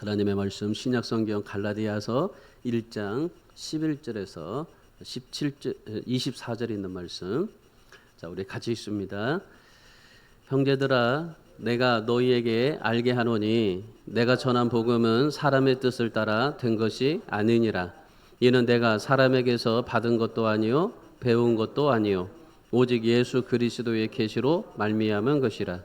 하나님의 말씀 신약성경 갈라디아서 1장 11절에서 17절 24절에 있는 말씀. 자, 우리 같이 읽습니다. 형제들아, 내가 너희에게 알게 하노니 내가 전한 복음은 사람의 뜻을 따라 된 것이 아니니라. 이는 내가 사람에게서 받은 것도 아니요 배운 것도 아니요 오직 예수 그리스도의 계시로 말미암은 것이라.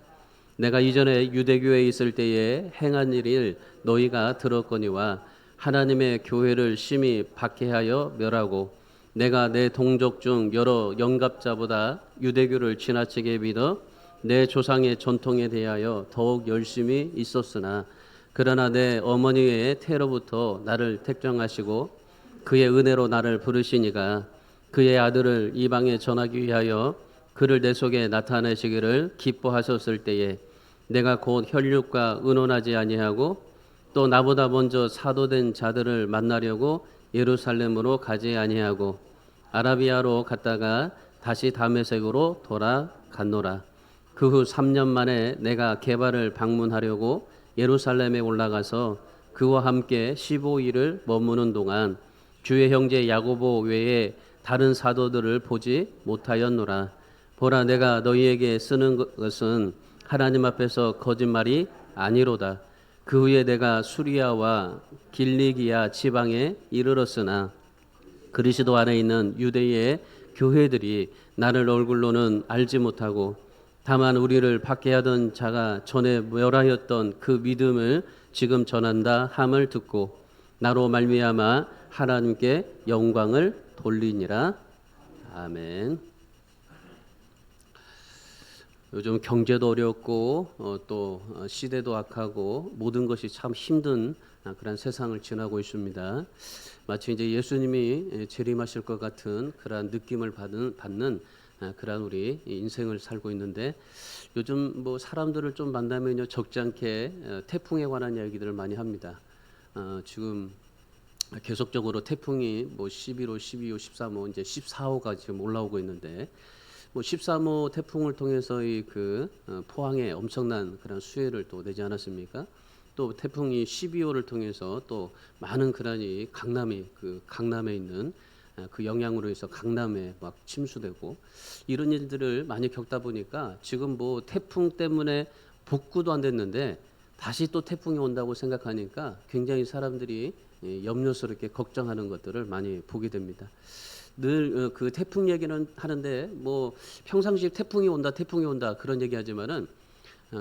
내가 이전에 유대교에 있을 때에 행한 일을 너희가 들었거니와 하나님의 교회를 심히 박해하여 멸하고 내가 내 동족 중 여러 영갑자보다 유대교를 지나치게 믿어 내 조상의 전통에 대하여 더욱 열심히 있었으나 그러나 내 어머니의 태로부터 나를 택정하시고 그의 은혜로 나를 부르시니가 그의 아들을 이방에 전하기 위하여 그를 내 속에 나타내시기를 기뻐하셨을 때에 내가 곧 혈육과 의논하지 아니하고 또 나보다 먼저 사도된 자들을 만나려고 예루살렘으로 가지 아니하고 아라비아로 갔다가 다시 다메섹으로 돌아갔노라. 그 후 3년 만에 내가 게바를 방문하려고 예루살렘에 올라가서 그와 함께 15일을 머무는 동안 주의 형제 야고보 외에 다른 사도들을 보지 못하였노라. 보라, 내가 너희에게 쓰는 것은 하나님 앞에서 거짓말이 아니로다. 그 후에 내가 수리아와 길리기아 지방에 이르렀으나 그리스도 안에 있는 유대의 교회들이 나를 얼굴로는 알지 못하고 다만 우리를 박해하던 자가 전에 멸하였던 그 믿음을 지금 전한다 함을 듣고 나로 말미암아 하나님께 영광을 돌리니라. 아멘. 요즘 경제도 어렵고 또 시대도 악하고 모든 것이 참 힘든 그런 세상을 지나고 있습니다. 마치 이제 예수님이 재림하실 것 같은 그런 느낌을 받는 그런 우리 인생을 살고 있는데 요즘 뭐 사람들을 좀 만나면요 적지 않게 태풍에 관한 이야기들을 많이 합니다. 지금 계속적으로 태풍이 뭐 11호, 12호, 13호, 이제 14호가 지금 올라오고 있는데 뭐 13호 태풍을 통해서 포항에 엄청난 그런 수해를 또 내지 않았습니까? 또 태풍이 12호를 통해서 또 많은 그런 강남에 있는 그 영향으로 해서 강남에 막 침수되고 이런 일들을 많이 겪다 보니까 지금 뭐 태풍 때문에 복구도 안 됐는데 다시 또 태풍이 온다고 생각하니까 굉장히 사람들이 염려스럽게 걱정하는 것들을 많이 보게 됩니다. 늘 그 태풍 얘기는 하는데 뭐 평상시에 태풍이 온다 그런 얘기하지만은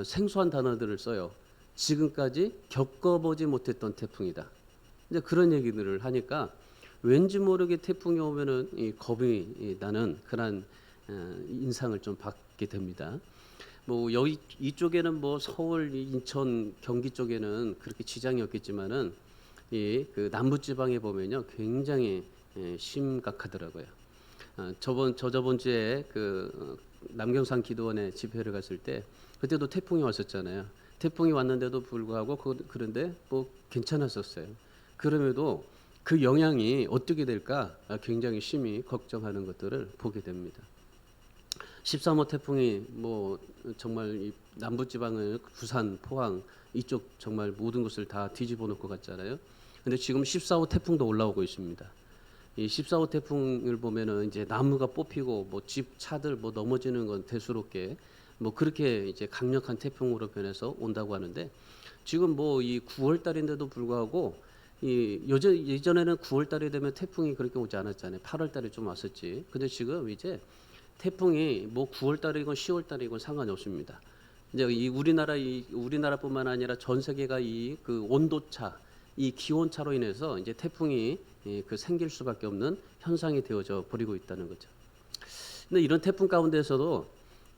생소한 단어들을 써요. 지금까지 겪어보지 못했던 태풍이다. 이제 그런 얘기들을 하니까 왠지 모르게 태풍이 오면은 겁이 나는 그런 인상을 좀 받게 됩니다. 뭐 여기 이쪽에는 뭐 서울, 인천, 경기 쪽에는 그렇게 지장이 없겠지만은 그 남부 지방에 보면요 굉장히 심각하더라고요. 저번 주에 남경산 기도원에 집회를 갔을 때 그때도 태풍이 왔었잖아요. 태풍이 왔는데도 불구하고 그런데 뭐 괜찮았었어요. 그럼에도 그 영향이 어떻게 될까 굉장히 심히 걱정하는 것들을 보게 됩니다. 13호 태풍이 뭐 정말 이 남부 지방을 부산, 포항 이쪽 정말 모든 것을 다 뒤집어 놓을 것 같잖아요. 근데 지금 14호 태풍도 올라오고 있습니다. 이 14호 태풍을 보면은 이제 나무가 뽑히고 뭐 집, 차들 뭐 넘어지는 건 대수롭게 뭐 그렇게 이제 강력한 태풍으로 변해서 온다고 하는데 지금 뭐 이 9월 달인데도 불구하고 예전에는 9월 달이 되면 태풍이 그렇게 오지 않았잖아요. 8월 달에 좀 왔었지. 근데 지금 이제 태풍이 뭐 9월 달이건 10월 달이건 상관이 없습니다. 이제 우리나라뿐만 아니라 전 세계가 그 온도차, 이 기온차로 인해서 이제 태풍이 생길 수밖에 없는 현상이 되어져 버리고 있다는 거죠. 근데 이런 태풍 가운데서도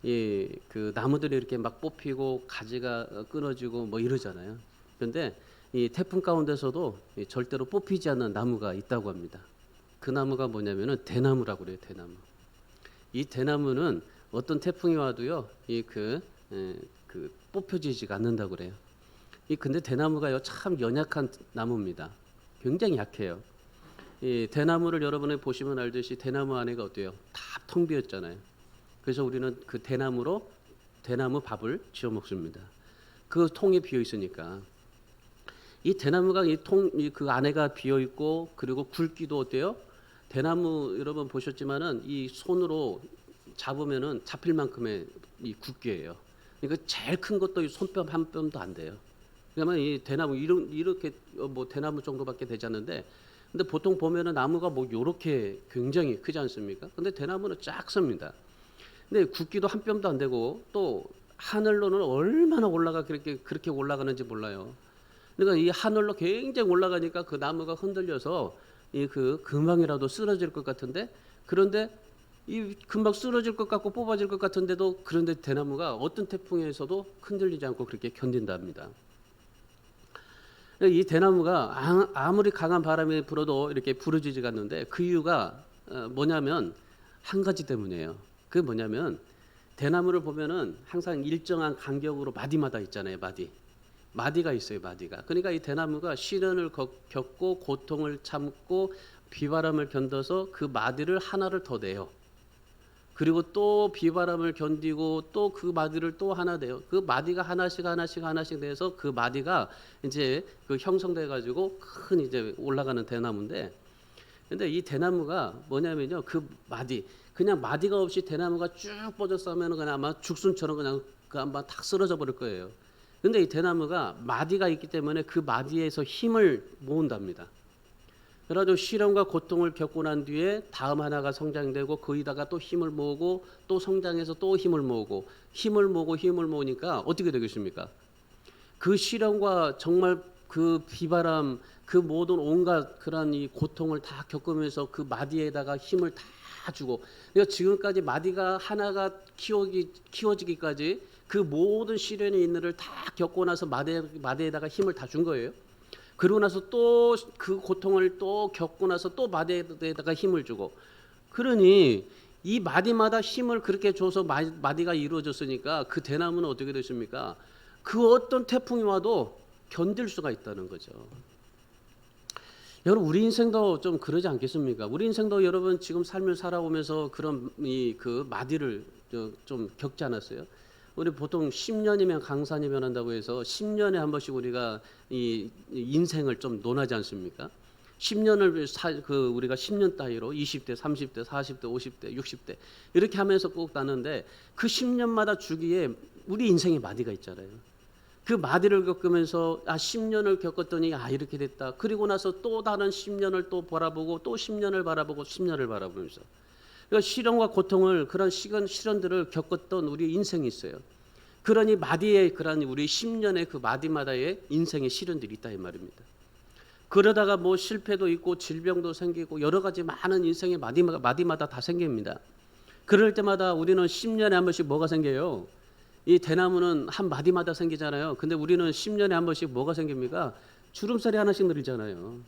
그 나무들이 이렇게 막 뽑히고 가지가 끊어지고 뭐 이러잖아요. 그런데 이 태풍 가운데서도 절대로 뽑히지 않는 나무가 있다고 합니다. 그 나무가 뭐냐면은 대나무라고 그래요. 대나무. 이 대나무는 어떤 태풍이 와도요, 뽑혀지지가 않는다고 그래요. 근데 대나무가요 참 연약한 나무입니다. 굉장히 약해요. 이 대나무를 여러분이 보시면 알듯이 대나무 안에가 어때요? 다 텅 비었잖아요. 그래서 우리는 그 대나무 밥을 지어 먹습니다. 그 통이 비어 있으니까 이 대나무가 그 안에가 비어 있고 그리고 굵기도 어때요? 대나무 여러분 보셨지만은 이 손으로 잡으면은 잡힐 만큼의 이 굵기예요. 그러니까 제일 큰 것도 이 손뼉 한 뼘도 안 돼요. 그러면 이 대나무 이렇게 뭐 대나무 정도밖에 되지 않는데, 근데 보통 보면은 나무가 뭐 요렇게 굉장히 크지 않습니까? 근데 대나무는 작습니다. 근데 굵기도 한 뼘도 안 되고 또 하늘로는 얼마나 그렇게 올라가는지 몰라요. 그러니까 이 하늘로 굉장히 올라가니까 그 나무가 흔들려서 이 그 금방이라도 쓰러질 것 같은데, 그런데 이 금방 쓰러질 것 같고 뽑아질 것 같은데도, 그런데 대나무가 어떤 태풍에서도 흔들리지 않고 그렇게 견딘답니다. 이 대나무가 아무리 강한 바람이 불어도 이렇게 부러지지가 않는데, 그 이유가 뭐냐면 한 가지 때문이에요. 그게 뭐냐면 대나무를 보면은 항상 일정한 간격으로 마디마다 있잖아요. 마디가 있어요. 마디가. 그러니까 이 대나무가 시련을 겪고 고통을 참고 비바람을 견뎌서 그 마디를 하나를 더 내요. 그리고 또 비바람을 견디고 또 그 마디를 또 하나 내요. 그 마디가 하나씩 내서 그 마디가 이제 그 형성돼 가지고 큰 이제 올라가는 대나무인데, 근데 이 대나무가 뭐냐면요, 그 마디, 그냥 마디가 없이 대나무가 쭉 뻗어서면 그냥 아마 죽순처럼 그냥 그 한번 탁 쓰러져 버릴 거예요. 근데 이 대나무가 마디가 있기 때문에 그 마디에서 힘을 모은답니다. 그래가지고 시련과 고통을 겪고 난 뒤에 다음 하나가 성장되고 거기다가 또 힘을 모으고 또 성장해서 또 힘을 모으니까 어떻게 되겠습니까? 그 시련과 정말 그 비바람, 그 모든 온갖 그런 이 고통을 다 겪으면서 그 마디에다가 힘을 다 주고, 그러니까 지금까지 마디가 하나가 키워지기까지 그 모든 시련의 인내를 다 겪고 나서 마디에다가 힘을 다 준 거예요. 그러고 나서 또 그 고통을 또 겪고 나서 또 마디에다가 힘을 주고, 그러니 이 마디마다 힘을 그렇게 줘서 마디가 이루어졌으니까 그 대나무는 어떻게 됐습니까? 그 어떤 태풍이 와도 견딜 수가 있다는 거죠. 여러분, 우리 인생도 좀 그러지 않겠습니까? 우리 인생도 여러분 지금 삶을 살아오면서 그런 그 마디를 좀 겪지 않았어요? 우리 보통 10년이면 강산이 변한다고 해서 10년에 한 번씩 우리가 이 인생을 좀 논하지 않습니까? 10년을 우리가 10년 따위로 20대, 30대, 40대, 50대, 60대 이렇게 하면서 꼭 따는데, 그 10년마다 주기에 우리 인생에 마디가 있잖아요. 그 마디를 겪으면서 10년을 겪었더니 이렇게 됐다. 그리고 나서 또 다른 10년을 또 바라보고 또 10년을 바라보고 10년을 바라보면서, 그러니까 시련과 고통을, 그런 시련들을 겪었던 우리 인생이 있어요. 그러니 마디에 그런 우리 10년의 그 마디마다의 인생의 시련들이 있다 이 말입니다. 그러다가 뭐 실패도 있고 질병도 생기고 여러 가지 많은 인생의 마디마다 다 생깁니다. 그럴 때마다 우리는 10년에 한 번씩 뭐가 생겨요? 이 대나무는 한 마디마다 생기잖아요. 근데 우리는 10년에 한 번씩 뭐가 생깁니까? 주름살이 하나씩 늘잖아요.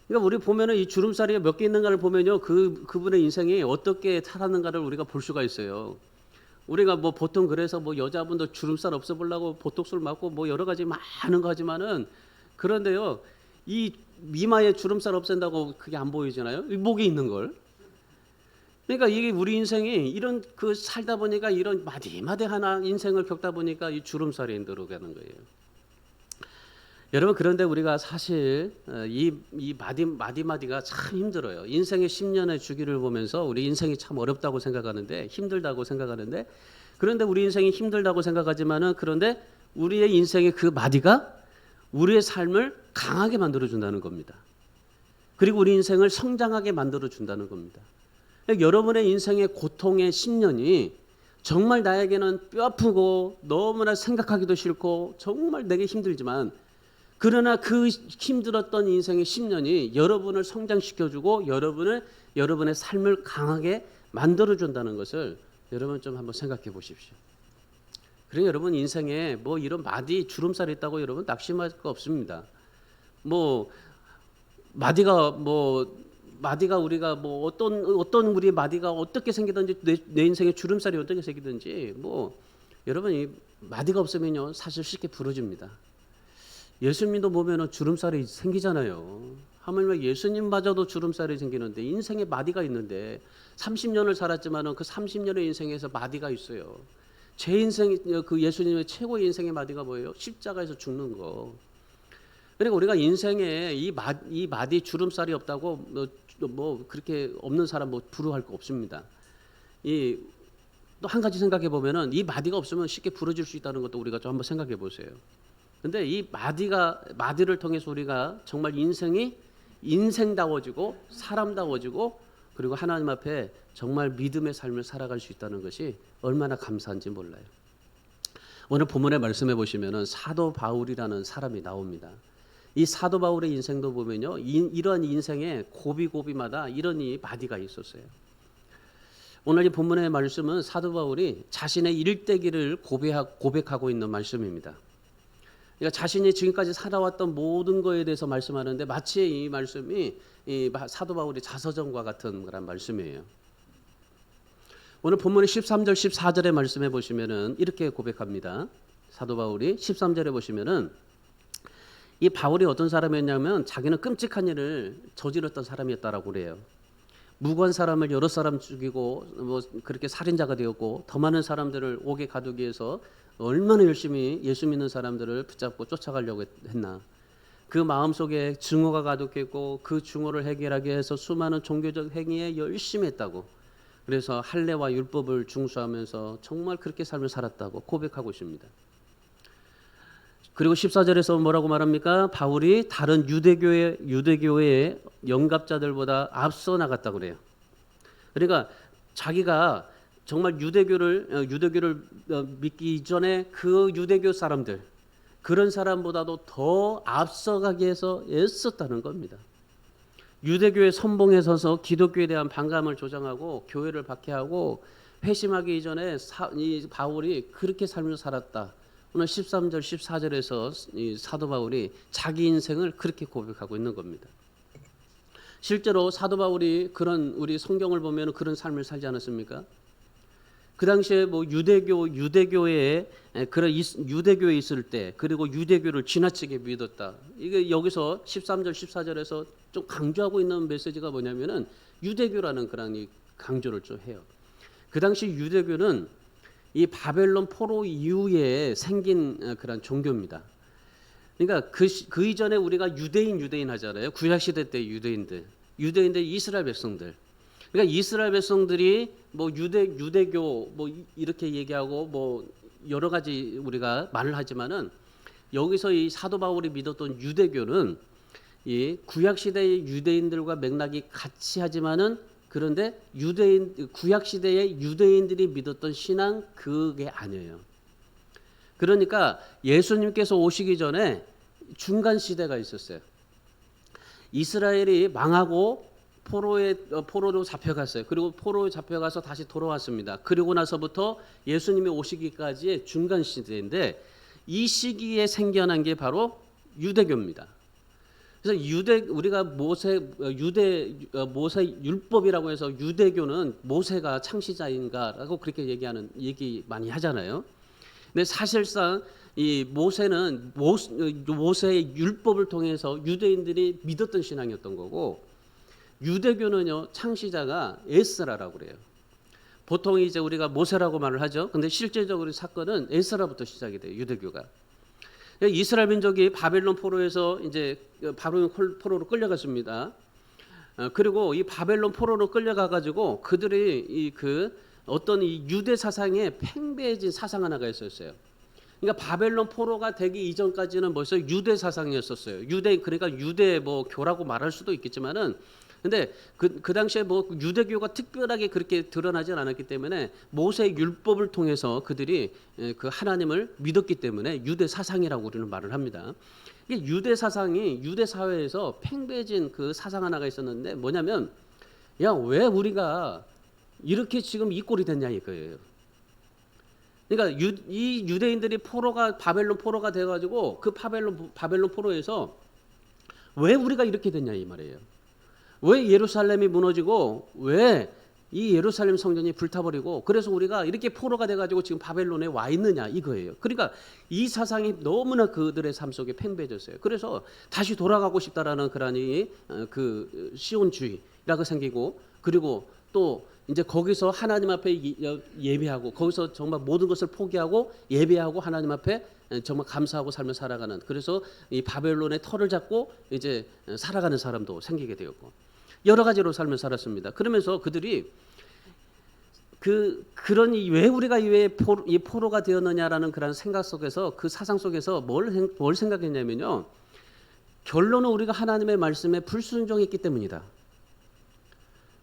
그러니까 우리 보면은 이 주름살이 몇 개 있는가를 보면요, 그분의 인생이 어떻게 살았는가를 우리가 볼 수가 있어요. 우리가 뭐 보통 그래서 뭐 여자분도 주름살 없어 보려고 보톡스를 맞고 뭐 여러 가지 많은 거 하지만은, 그런데요, 이 미마에 주름살 없앤다고 그게 안 보이잖아요. 이 목에 있는 걸. 그러니까 이게 우리 인생이 이런 그 살다 보니까 이런 마디마디 하나 인생을 겪다 보니까 이 주름살이 늘어가는 거예요. 여러분, 그런데 우리가 사실 이 마디마디가 참 힘들어요. 인생의 10년의 주기를 보면서 우리 인생이 참 어렵다고 생각하는데, 힘들다고 생각하는데, 그런데 우리 인생이 힘들다고 생각하지만은, 그런데 우리의 인생의 그 마디가 우리의 삶을 강하게 만들어준다는 겁니다. 그리고 우리 인생을 성장하게 만들어준다는 겁니다. 여러분의 인생의 고통의 10년이 정말 나에게는 뼈아프고 너무나 생각하기도 싫고 정말 내게 힘들지만, 그러나 그 힘들었던 인생의 10년이 여러분을 성장시켜주고 여러분의 삶을 강하게 만들어준다는 것을 여러분 좀 한번 생각해 보십시오. 그러니까 여러분 인생에 뭐 이런 마디 주름살이 있다고 여러분 낙심할 거 없습니다. 뭐 마디가 우리가 뭐 어떤 우리 마디가 어떻게 생기든지, 내 인생에 주름살이 어떻게 생기든지, 뭐 여러분 이 마디가 없으면요 사실 쉽게 부러집니다. 예수님도 보면은 주름살이 생기잖아요. 하물며 예수님마저도 주름살이 생기는데, 인생에 마디가 있는데 30년을 살았지만은 그 30년의 인생에서 마디가 있어요. 제 인생 그 예수님의 최고의 인생의 마디가 뭐예요? 십자가에서 죽는 거. 그러니까 우리가 인생에 이 마디 주름살이 없다고 뭐 그렇게 없는 사람 뭐 부러워할 거 없습니다. 이 또 한 가지 생각해 보면은 이 마디가 없으면 쉽게 부러질 수 있다는 것도 우리가 좀 한번 생각해 보세요. 근데 이 마디를 통해서 우리가 정말 인생이 인생다워지고 사람다워지고 그리고 하나님 앞에 정말 믿음의 삶을 살아갈 수 있다는 것이 얼마나 감사한지 몰라요. 오늘 본문의 말씀해 보시면은 사도 바울이라는 사람이 나옵니다. 이 사도 바울의 인생도 보면요, 이런 인생의 고비고비마다 이런 이 마디가 있었어요. 오늘 이 본문의 말씀은 사도 바울이 자신의 일대기를 고백하고 있는 말씀입니다. 그러니까 자신이 지금까지 살아왔던 모든 것에 대해서 말씀하는데 마치 이 말씀이 이 사도 바울의 자서전과 같은 그런 말씀이에요. 오늘 본문의 13절 14절의 말씀해 보시면은 이렇게 고백합니다. 사도 바울이 13절에 보시면은 이 바울이 어떤 사람이었냐면 자기는 끔찍한 일을 저질렀던 사람이었다라고 그래요. 무고한 사람을 여러 사람 죽이고 뭐 그렇게 살인자가 되었고 더 많은 사람들을 옥에 가두기 위해서 얼마나 열심히 예수 믿는 사람들을 붙잡고 쫓아가려고 했나. 그 마음속에 증오가 가득했고 그 증오를 해결하기 위해서 수많은 종교적 행위에 열심히 했다고. 그래서 할례와 율법을 중수하면서 정말 그렇게 삶을 살았다고 고백하고 있습니다. 그리고 14절에서 뭐라고 말합니까? 바울이 다른 유대교의 영갑자들보다 앞서 나갔다고 그래요. 그러니까 자기가 정말 유대교를 믿기 이전에 그 유대교 사람들 그런 사람보다도 더 앞서가기 위해서 애썼다는 겁니다. 유대교의 선봉에 서서 기독교에 대한 반감을 조장하고 교회를 박해하고 회심하기 이전에 이 바울이 그렇게 삶을 살았다. 오늘 13절 14절에서 이 사도 바울이 자기 인생을 그렇게 고백하고 있는 겁니다. 실제로 사도 바울이 그런 우리 성경을 보면 그런 삶을 살지 않았습니까? 그 당시에 뭐 유대교에 있을 때 그리고 유대교를 지나치게 믿었다. 이게 여기서 13절 14절에서 좀 강조하고 있는 메시지가 뭐냐면은 유대교라는 그런 이 강조를 좀 해요. 그 당시 유대교는 이 바벨론 포로 이후에 생긴 그런 종교입니다. 그러니까 그 이전에 우리가 유대인 하잖아요. 구약 시대 때 유대인들 이스라엘 백성들. 그러니까 이스라엘 백성들이 뭐 유대교 뭐 이렇게 얘기하고 뭐 여러 가지 우리가 말을 하지만은 여기서 이 사도 바울이 믿었던 유대교는 이 구약 시대의 유대인들과 맥락이 같이 하지만은 그런데 구약 시대의 유대인들이 믿었던 신앙 그게 아니에요. 그러니까 예수님께서 오시기 전에 중간 시대가 있었어요. 이스라엘이 망하고 포로로 잡혀갔어요. 그리고 포로에 잡혀가서 다시 돌아왔습니다. 그리고 나서부터 예수님이 오시기까지의 중간 시대인데 이 시기에 생겨난 게 바로 유대교입니다. 그래서 우리가 모세 율법이라고 해서 유대교는 모세가 창시자인가라고 그렇게 얘기 많이 하잖아요. 근데 사실상 이 모세는 모세의 율법을 통해서 유대인들이 믿었던 신앙이었던 거고 유대교는요 창시자가 에스라라고 그래요. 보통 이제 우리가 모세라고 말을 하죠. 근데 실제적으로 사건은 에스라부터 시작이 돼요. 유대교가. 이스라엘 민족이 바벨론 포로에서 이제 바벨론 포로로 끌려갔습니다. 그리고 이 바벨론 포로로 끌려가 가지고 그들이 어떤 이 유대 사상에 팽배해진 사상 하나가 있었어요. 그러니까 바벨론 포로가 되기 이전까지는 벌써 유대 사상이었었어요. 그러니까 유대 뭐 교라고 말할 수도 있겠지만은 근데 그 당시에 뭐 유대교가 특별하게 그렇게 드러나진 않았기 때문에 모세의 율법을 통해서 그들이 그 하나님을 믿었기 때문에 유대 사상이라고 우리는 말을 합니다. 이게 유대 사상이 유대 사회에서 팽배해진 그 사상 하나가 있었는데 뭐냐면 야, 왜 우리가 이렇게 지금 이 꼴이 됐냐 이거예요. 그러니까 이 유대인들이 바벨론 포로가 돼가지고 그 바벨론 포로에서 왜 우리가 이렇게 됐냐 이 말이에요. 왜 예루살렘이 무너지고 왜 이 예루살렘 성전이 불타버리고 그래서 우리가 이렇게 포로가 돼가지고 지금 바벨론에 와 있느냐 이거예요. 그러니까 이 사상이 너무나 그들의 삶 속에 팽배해졌어요. 그래서 다시 돌아가고 싶다라는 그런 그 시온주의라고 생기고 그리고 또 이제 거기서 하나님 앞에 예배하고 거기서 정말 모든 것을 포기하고 예배하고 하나님 앞에 정말 감사하고 삶을 살아가는, 그래서 이 바벨론의 털을 잡고 이제 살아가는 사람도 생기게 되었고 여러 가지로 삶을 살았습니다. 그러면서 그들이 그런 왜 우리가 이 포로가 되었느냐라는 그런 생각 속에서, 그 사상 속에서 뭘 생각했냐면요, 결론은 우리가 하나님의 말씀에 불순종했기 때문이다.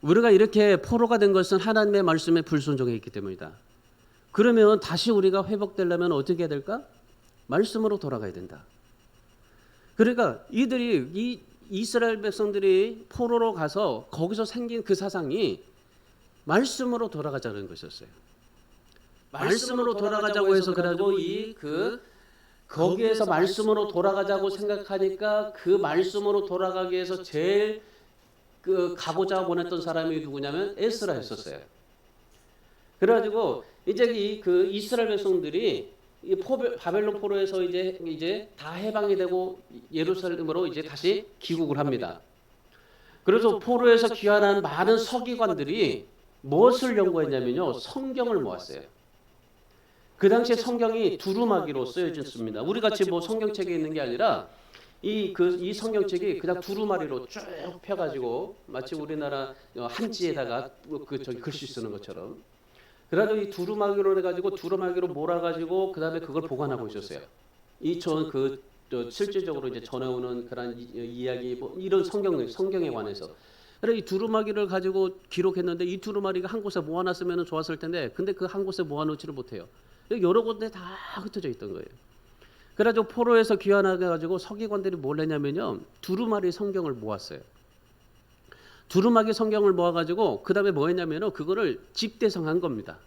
우리가 이렇게 포로가 된 것은 하나님의 말씀에 불순종했기 때문이다. 그러면 다시 우리가 회복되려면 어떻게 해야 될까? 말씀으로 돌아가야 된다. 그러니까 이 이스라엘 백성들이 포로로 가서 거기서 생긴 그 사상이 말씀으로 돌아가자는 것이었어요. 말씀으로 돌아가자고 해서 그래가지고 거기에서 말씀으로 돌아가자고 생각하니까 그 말씀으로 돌아가기 위해서 제일 가고자 원했던 사람이 누구냐면 에스라였었어요. 그래가지고 이제 이스라엘 백성들이 바벨론 포로에서 이제 다 해방이 되고 예루살렘으로 이제 다시 귀국을 합니다. 그래서 포로에서 귀환한 많은 서기관들이 무엇을 연구했냐면요, 성경을 모았어요. 그 당시에 성경이 두루마기로 쓰여졌습니다. 우리 같이 뭐 성경책에 있는 게 아니라 이 성경책이 그냥 두루마리로 쭉 펴가지고 마치 우리나라 한지에다가 글씨 쓰는 것처럼, 그래가지고 이 두루마기로 해가지고 두루마기로 몰아가지고 그 다음에 그걸 보관하고 있었어요. 실질적으로 이제 전해오는 그런 이야기, 이런 성경에 관해서. 그래 이 두루마기를 가지고 기록했는데 이 두루마리가 한 곳에 모아놨으면 좋았을 텐데, 근데 그 한 곳에 모아놓지를 못해요. 여러 곳에 다 흩어져 있던 거예요. 그래가지고 포로에서 귀환하게 가지고 서기관들이 뭘 했냐면요, 두루마리 성경을 모았어요. 두루마기 성경을 모아가지고 그 다음에 뭐 했냐면요, 그거를 집대성한 겁니다.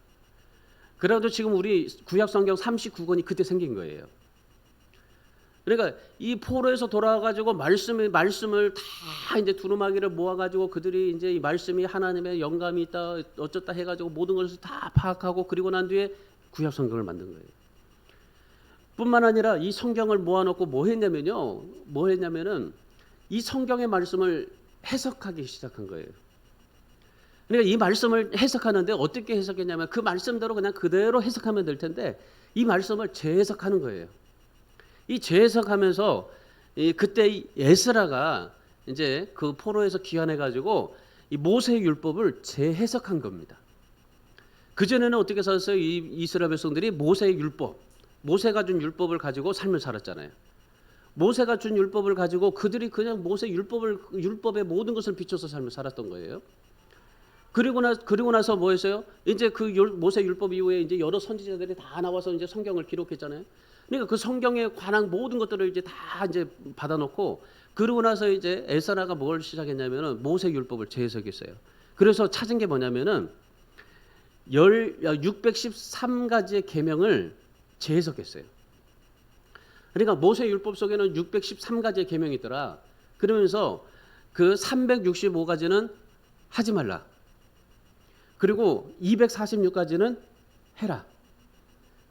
그래도 지금 우리 구약 성경 39권이 그때 생긴 거예요. 그러니까 이 포로에서 돌아와가지고 말씀을 다 이제 두루마기를 모아가지고 그들이 이제 이 말씀이 하나님의 영감이 있다 어쩌다 해가지고 모든 것을 다 파악하고, 그리고 난 뒤에 구약 성경을 만든 거예요. 뿐만 아니라 이 성경을 모아놓고 뭐 했냐면은 이 성경의 말씀을 해석하기 시작한 거예요. 그러니까 이 말씀을 해석하는데 어떻게 해석했냐면 그 말씀대로 그냥 그대로 해석하면 될 텐데 이 말씀을 재해석하는 거예요. 이 재해석하면서 그때 에스라가 이제 그 포로에서 귀환해가지고 이 모세의 율법을 재해석한 겁니다. 그 전에는 어떻게 살았어요? 이 이스라엘 백성들이 모세가 준 율법을 가지고 삶을 살았잖아요. 모세가 준 율법을 가지고 그들이 그냥 모세 율법의 모든 것을 비춰서 삶을 살았던 거예요. 그리고 나서 뭐 했어요? 이제 모세 율법 이후에 이제 여러 선지자들이 다 나와서 이제 성경을 기록했잖아요. 그러니까 그 성경에 관한 모든 것들을 이제 다 이제 받아놓고, 그러고 나서 이제 에스라가 뭘 시작했냐면은 모세 율법을 재해석했어요. 그래서 찾은 게 뭐냐면은 613가지의 계명을 재해석했어요. 그러니까 모세 율법 속에는 613가지의 계명이 있더라. 그러면서 그 365가지는 하지 말라. 그리고 246가지는 해라.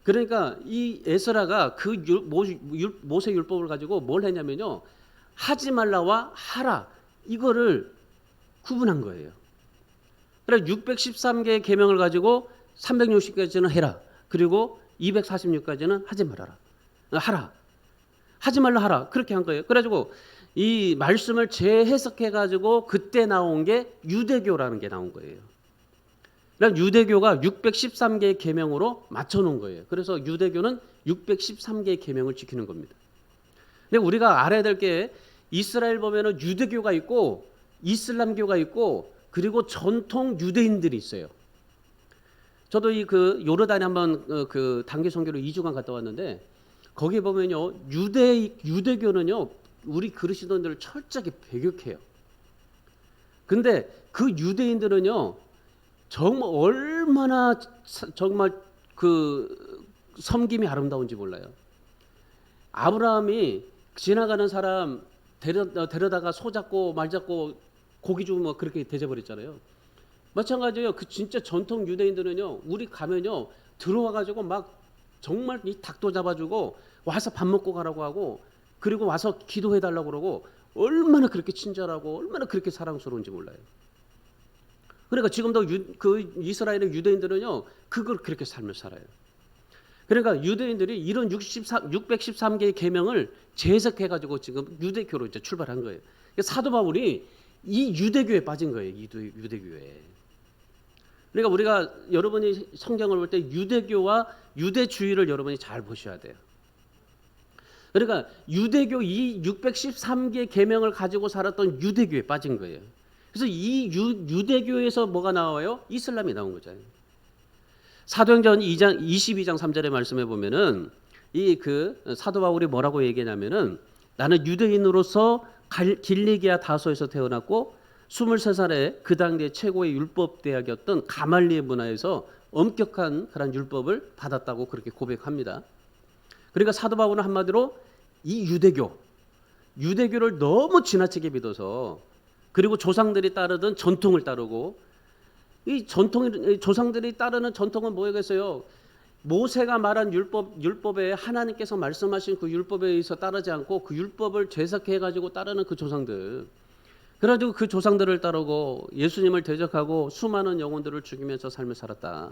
그러니까 이 에스라가 그 모세 율법을 가지고 뭘 했냐면요, 하지 말라와 하라 이거를 구분한 거예요. 그래 613개의 계명을 가지고 360가지는 해라. 그리고 246가지는 하지 말아라. 하라. 하지 말라 하라. 그렇게 한 거예요. 그래가지고 이 말씀을 재해석해 가지고 그때 나온 게 유대교라는 게 나온 거예요. 그러니까 유대교가 613개의 계명으로 맞춰 놓은 거예요. 그래서 유대교는 613개의 계명을 지키는 겁니다. 근데 우리가 알아야 될 게 이스라엘 보면은 유대교가 있고 이슬람교가 있고 그리고 전통 유대인들이 있어요. 저도 요르단에 한번 그 단기 선교로 2주간 갔다 왔는데 거기 보면요 유대교는요 우리 그리스도인들을 철저하게 배격해요. 근데 그 유대인들은요 정말 얼마나 정말 그 섬김이 아름다운지 몰라요. 아브라함이 지나가는 사람 데려다가 소 잡고 말 잡고 고기 주고 뭐 그렇게 대접버렸잖아요. 마찬가지예요. 그 진짜 전통 유대인들은요, 우리 가면요 들어와가지고 막 정말 이 닭도 잡아주고 와서 밥 먹고 가라고 하고 그리고 와서 기도해달라고 그러고 얼마나 그렇게 친절하고 얼마나 그렇게 사랑스러운지 몰라요. 그러니까 지금도 그 이스라엘의 유대인들은요 그걸 그렇게 삶을 살아요. 그러니까 유대인들이 이런 613개의 계명을 재해석해가지고 지금 유대교로 이제 출발한 거예요. 사도 바울이 이 유대교에 빠진 거예요. 유대교에. 그러니까 우리가 여러분이 성경을 볼 때 유대교와 유대주의를 여러분이 잘 보셔야 돼요. 그러니까 유대교 이 613개 계명을 가지고 살았던 유대교에 빠진 거예요. 그래서 이 유대교에서 뭐가 나와요? 이슬람이 나온 거잖아요. 사도행전 2장 22장 3절의 말씀에 보면은 이 그 사도 바울이 뭐라고 얘기하냐면은 나는 유대인으로서 길리기아 다소에서 태어났고 23살에 그 당대 최고의 율법 대학이었던 가말리엘 문화에서 엄격한 그런 율법을 받았다고 그렇게 고백합니다. 그러니까 사도 바울은 한마디로 이 유대교를 너무 지나치게 믿어서 그리고 조상들이 따르던 전통을 따르고 이 조상들이 따르는 전통은 뭐겠어요? 모세가 말한 율법에 하나님께서 말씀하신 그 율법에 의해서 따르지 않고 그 율법을 재석해 가지고 따르는 그 조상들. 그래가지고 그 조상들을 따르고 예수님을 대적하고 수많은 영혼들을 죽이면서 삶을 살았다.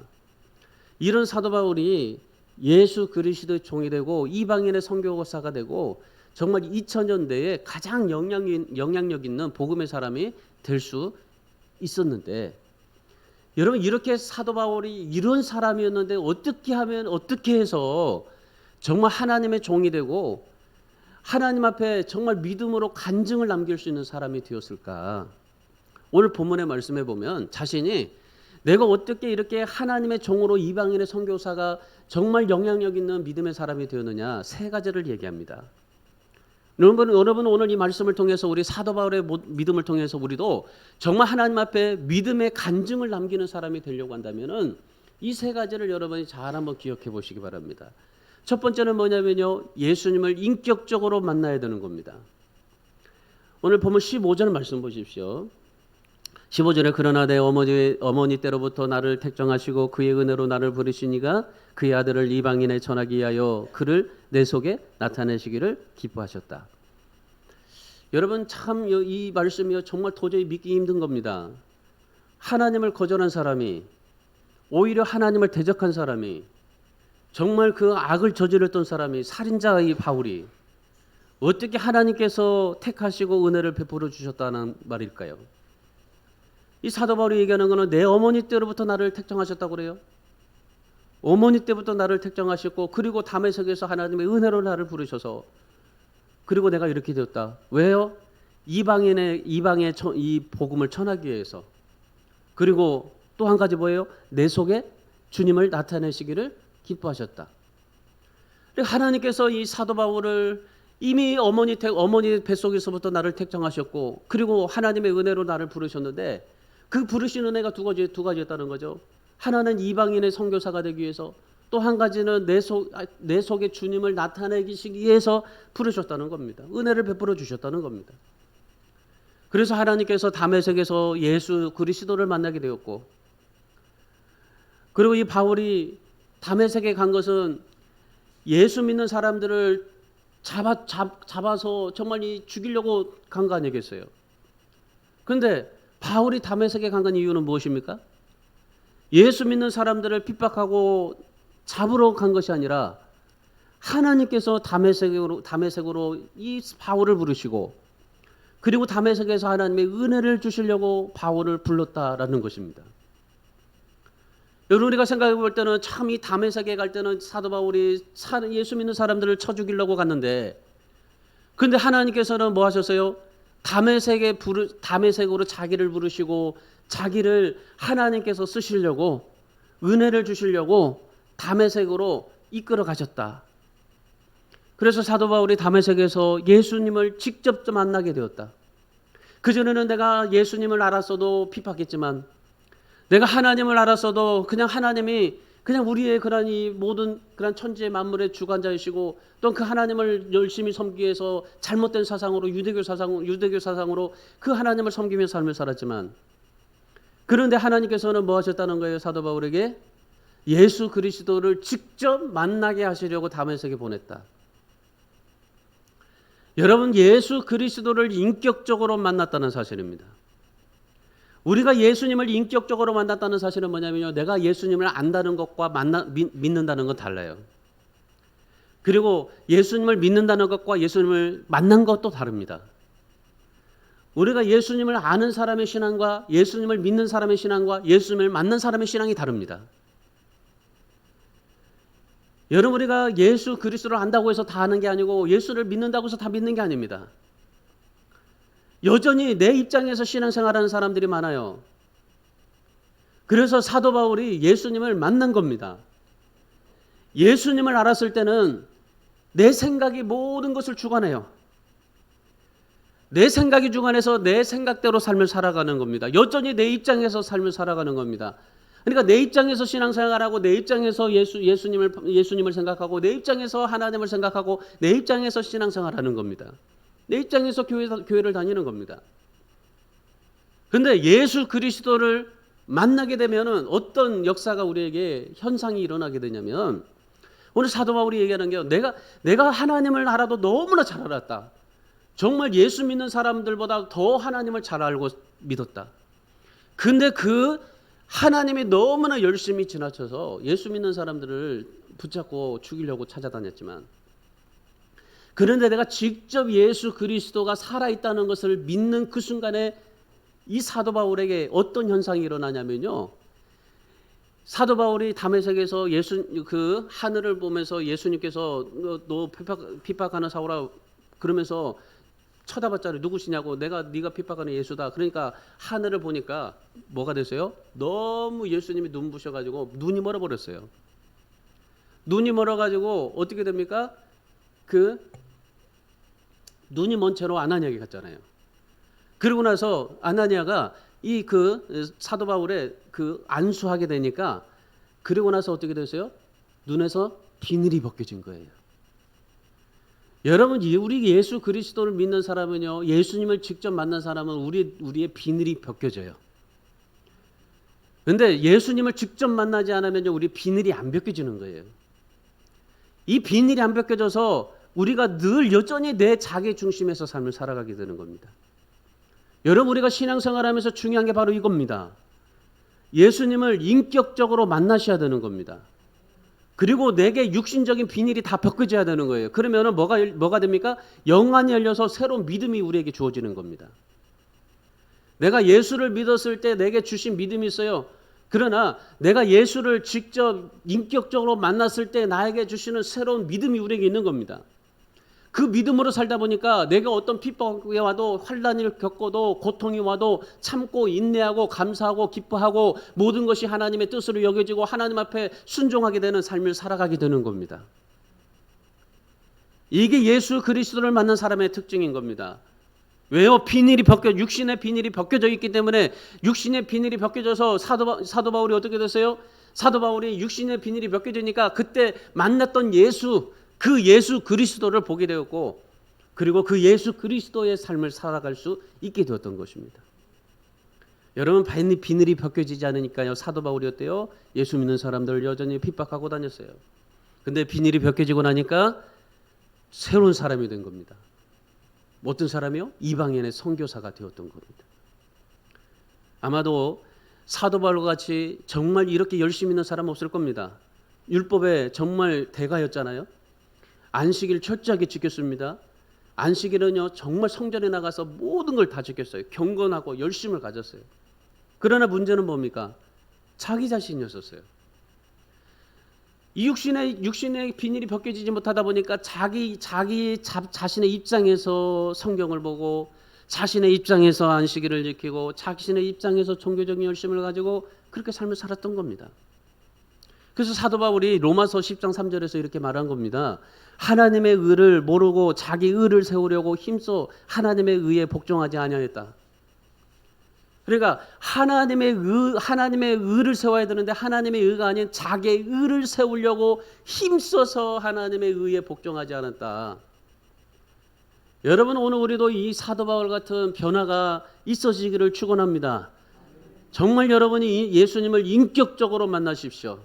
이런 사도 바울이 예수 그리스도의 종이 되고 이방인의 선교사가 되고 정말 2000년대에 가장 영향력 있는 복음의 사람이 될 수 있었는데 여러분 이렇게 사도 바울이 이런 사람이었는데 어떻게 해서 정말 하나님의 종이 되고 하나님 앞에 정말 믿음으로 간증을 남길 수 있는 사람이 되었을까? 오늘 본문의 말씀에 보면 자신이 내가 어떻게 이렇게 하나님의 종으로 이방인의 선교사가 정말 영향력 있는 믿음의 사람이 되었느냐 3가지를 얘기합니다. 여러분 오늘 이 말씀을 통해서 우리 사도 바울의 믿음을 통해서 우리도 정말 하나님 앞에 믿음의 간증을 남기는 사람이 되려고 한다면은 이 3가지를 여러분이 잘 한번 기억해 보시기 바랍니다. 첫 번째는 뭐냐면요. 예수님을 인격적으로 만나야 되는 겁니다. 오늘 보면 15절 말씀 보십시오. 15절에 그러나 내 어머니 때로부터 나를 택정하시고 그의 은혜로 나를 부르시니가 그의 아들을 이방인에 전하기 위하여 그를 내 속에 나타내시기를 기뻐하셨다. 여러분 참 이 말씀이 정말 도저히 믿기 힘든 겁니다. 하나님을 거절한 사람이 오히려 하나님을 대적한 사람이 정말 그 악을 저질렀던 사람이 살인자의 바울이 어떻게 하나님께서 택하시고 은혜를 베풀어 주셨다는 말일까요? 이 사도 바울이 얘기하는 것은 내 어머니 때로부터 나를 택정하셨다고 그래요. 어머니 때부터 나를 택정하셨고 그리고 다메섹에서 하나님의 은혜로 나를 부르셔서 그리고 내가 이렇게 되었다. 왜요? 이방의 이 복음을 전하기 위해서. 그리고 또 한 가지 뭐예요? 내 속에 주님을 나타내시기를 기뻐하셨다. 하나님께서 이 사도 바울을 이미 어머니 뱃속에서부터 나를 택정하셨고 그리고 하나님의 은혜로 나를 부르셨는데 그 부르신 은혜가 두 가지였다는 거죠. 하나는 이방인의 선교사가 되기 위해서 또 한 가지는 내 속에 주님을 나타내기 위해서 부르셨다는 겁니다. 은혜를 베풀어 주셨다는 겁니다. 그래서 하나님께서 다메섹에서 예수 그리스도를 만나게 되었고 그리고 이 바울이 다메섹에 간 것은 예수 믿는 사람들을 잡아서 정말 죽이려고 간 거 아니겠어요? 그런데 바울이 다메섹에 간 건 이유는 무엇입니까? 예수 믿는 사람들을 핍박하고 잡으러 간 것이 아니라 하나님께서 다메섹으로 이 바울을 부르시고 그리고 다메섹에서 하나님의 은혜를 주시려고 바울을 불렀다라는 것입니다. 여러분 우리가 생각해 볼 때는 참 이 다메섹에 갈 때는 사도 바울이 예수 믿는 사람들을 쳐 죽이려고 갔는데 그런데 하나님께서는 뭐 하셨어요? 다메섹으로 자기를 부르시고 자기를 하나님께서 쓰시려고 은혜를 주시려고 다메섹으로 이끌어 가셨다. 그래서 사도 바울이 다메섹에서 예수님을 직접 만나게 되었다. 그전에는 내가 예수님을 알았어도 핍박했지만 내가 하나님을 알았어도 그냥 하나님이 그냥 우리의 그런 이 모든 그런 천지의 만물의 주관자이시고 또 그 하나님을 열심히 섬기기 위해서 잘못된 사상으로 유대교 사상으로 그 하나님을 섬기며 삶을 살았지만 그런데 하나님께서는 뭐 하셨다는 거예요? 사도 바울에게 예수 그리스도를 직접 만나게 하시려고 다메섹에 보냈다. 여러분 예수 그리스도를 인격적으로 만났다는 사실입니다. 우리가 예수님을 인격적으로 만났다는 사실은 뭐냐면요, 내가 예수님을 안다는 것과 믿는다는 건 달라요. 그리고 예수님을 믿는다는 것과 예수님을 만난 것도 다릅니다. 우리가 예수님을 아는 사람의 신앙과 예수님을 믿는 사람의 신앙과 예수님을 만난 사람의 신앙이 다릅니다. 여러분, 우리가 예수 그리스도를 안다고 해서 다 아는 게 아니고 예수를 믿는다고 해서 다 믿는 게 아닙니다. 여전히 내 입장에서 신앙생활하는 사람들이 많아요. 그래서 사도 바울이 예수님을 만난 겁니다. 예수님을 알았을 때는 내 생각이 모든 것을 주관해요. 내 생각이 주관해서 내 생각대로 삶을 살아가는 겁니다. 여전히 내 입장에서 삶을 살아가는 겁니다. 그러니까 내 입장에서 신앙생활하고 내 입장에서 예수님을 생각하고 내 입장에서 하나님을 생각하고 내 입장에서 신앙생활하는 겁니다. 내 입장에서 교회를 다니는 겁니다. 그런데 예수 그리스도를 만나게 되면은 어떤 역사가 우리에게 현상이 일어나게 되냐면, 오늘 사도 바울이 얘기하는 게 내가 하나님을 알아도 너무나 잘 알았다. 정말 예수 믿는 사람들보다 더 하나님을 잘 알고 믿었다. 근데 그 하나님이 너무나 열심히 지나쳐서 예수 믿는 사람들을 붙잡고 죽이려고 찾아다녔지만, 그런데 내가 직접 예수 그리스도가 살아있다는 것을 믿는 그 순간에 이 사도 바울에게 어떤 현상이 일어나냐면요, 사도 바울이 다메섹에서 그 하늘을 보면서 예수님께서 너 핍박하는 사울아 그러면서 쳐다봤잖아요. 누구시냐고. 네가 핍박하는 예수다. 그러니까 하늘을 보니까 뭐가 됐어요? 너무 예수님이 눈부셔가지고 눈이 멀어버렸어요. 눈이 멀어가지고 어떻게 됩니까? 눈이 먼 채로 아나니아에게 갔잖아요. 그러고 나서 아나니아가 사도 바울의 안수하게 되니까, 그리고 나서 어떻게 됐어요? 눈에서 비늘이 벗겨진 거예요. 여러분, 우리 예수 그리스도를 믿는 사람은요, 예수님을 직접 만난 사람은 우리의 비늘이 벗겨져요. 그런데 예수님을 직접 만나지 않으면요, 우리 비늘이 안 벗겨지는 거예요. 이 비늘이 안 벗겨져서 우리가 늘 여전히 내 자기 중심에서 삶을 살아가게 되는 겁니다. 여러분, 우리가 신앙생활하면서 중요한 게 바로 이겁니다. 예수님을 인격적으로 만나셔야 되는 겁니다. 그리고 내게 육신적인 비닐이 다 벗겨져야 되는 거예요. 그러면 뭐가 됩니까? 영안이 열려서 새로운 믿음이 우리에게 주어지는 겁니다. 내가 예수를 믿었을 때 내게 주신 믿음이 있어요. 그러나 내가 예수를 직접 인격적으로 만났을 때 나에게 주시는 새로운 믿음이 우리에게 있는 겁니다. 그 믿음으로 살다 보니까 내가 어떤 핍박이 와도, 환난을 겪어도, 고통이 와도 참고 인내하고 감사하고 기뻐하고 모든 것이 하나님의 뜻으로 여겨지고 하나님 앞에 순종하게 되는 삶을 살아가게 되는 겁니다. 이게 예수 그리스도를 만난 사람의 특징인 겁니다. 왜요? 육신의 비닐이 벗겨져 있기 때문에. 육신의 비닐이 벗겨져서 사도 바울이 어떻게 됐어요? 사도 바울이 육신의 비닐이 벗겨지니까 그때 만났던 그 예수 그리스도를 보게 되었고, 그리고 그 예수 그리스도의 삶을 살아갈 수 있게 되었던 것입니다. 여러분, 비늘이 벗겨지지 않으니까요, 사도 바울이 어때요? 예수 믿는 사람들을 여전히 핍박하고 다녔어요. 근데 비늘이 벗겨지고 나니까 새로운 사람이 된 겁니다. 어떤 사람이요? 이방인의 선교사가 되었던 겁니다. 아마도 사도 바울과 같이 정말 이렇게 열심히 있는 사람 없을 겁니다. 율법의 정말 대가였잖아요. 안식일 철저하게 지켰습니다. 안식일은요, 정말 성전에 나가서 모든 걸 다 지켰어요. 경건하고 열심을 가졌어요. 그러나 문제는 뭡니까? 자기 자신이었었어요. 이 육신의 비닐이 벗겨지지 못하다 보니까 자신의 입장에서 성경을 보고, 자신의 입장에서 안식일을 지키고, 자신의 입장에서 종교적인 열심을 가지고 그렇게 삶을 살았던 겁니다. 그래서 사도 바울이 로마서 10장 3절에서 이렇게 말한 겁니다. 하나님의 의를 모르고 자기 의를 세우려고 힘써 하나님의 의에 복종하지 아니하였다. 그러니까 하나님의 의를 세워야 되는데 하나님의 의가 아닌 자기의 의를 세우려고 힘써서 하나님의 의에 복종하지 않았다. 여러분, 오늘 우리도 이 사도 바울 같은 변화가 있어지기를 축원합니다. 정말 여러분이 예수님을 인격적으로 만나십시오.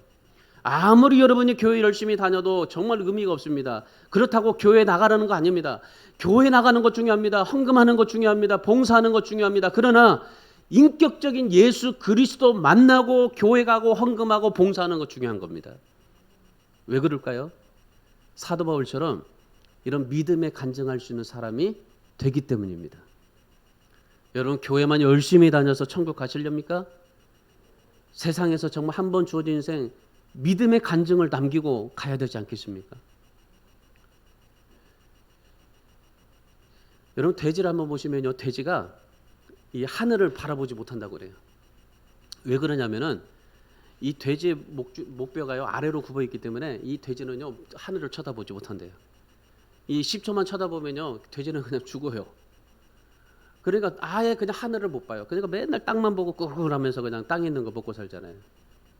아무리 여러분이 교회 열심히 다녀도 정말 의미가 없습니다. 그렇다고 교회 나가라는 거 아닙니다. 교회 나가는 것 중요합니다. 헌금하는 것 중요합니다. 봉사하는 것 중요합니다. 그러나 인격적인 예수 그리스도 만나고 교회 가고 헌금하고 봉사하는 거 중요한 겁니다. 왜 그럴까요? 사도 바울처럼 이런 믿음에 간증할 수 있는 사람이 되기 때문입니다. 여러분, 교회만 열심히 다녀서 천국 가시렵니까? 세상에서 정말 한 번 주어진 인생 믿음의 간증을 남기고 가야 되지 않겠습니까? 여러분, 돼지를 한번 보시면요, 돼지가 이 하늘을 바라보지 못한다고 그래요. 왜 그러냐면은 이 돼지의 목뼈가요 아래로 굽어 있기 때문에 이 돼지는요 하늘을 쳐다보지 못한대요. 이 10초만 쳐다보면요 돼지는 그냥 죽어요. 그러니까 아예 그냥 하늘을 못 봐요. 그러니까 맨날 땅만 보고 꿀꿀하면서 그냥 땅에 있는 거 먹고 살잖아요.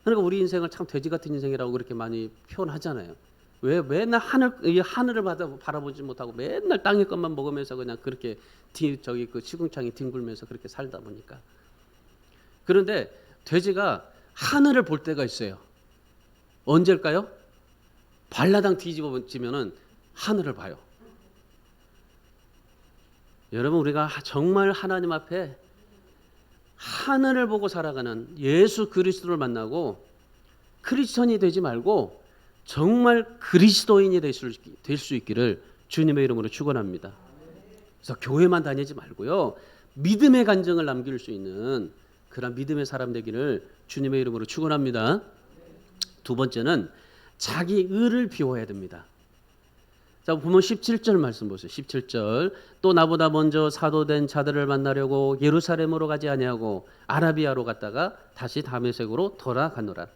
그러니까 우리 인생을 참 돼지 같은 인생이라고 그렇게 많이 표현하잖아요. 왜 맨날 하늘을 바라보지 못하고 맨날 땅의 것만 먹으면서 그냥 그렇게 저기 그 시궁창이 뒹굴면서 그렇게 살다 보니까. 그런데 돼지가 하늘을 볼 때가 있어요. 언제일까요? 발라당 뒤집어지면은 하늘을 봐요. 여러분, 우리가 정말 하나님 앞에 하늘을 보고 살아가는 예수 그리스도를 만나고 크리스천이 되지 말고 정말 그리스도인이 될 수 있기를 주님의 이름으로 축원합니다. 그래서 교회만 다니지 말고요, 믿음의 간증을 남길 수 있는 그런 믿음의 사람 되기를 주님의 이름으로 축원합니다. 두 번째는 자기 의를 비워야 됩니다. 자, 보면 17절 말씀 보세요. 17절. 또 나보다 먼저 사도된 자들을 만나려고 예루살렘으로 가지 아니하고 아라비아로 갔다가 다시 다메섹으로 돌아가노라.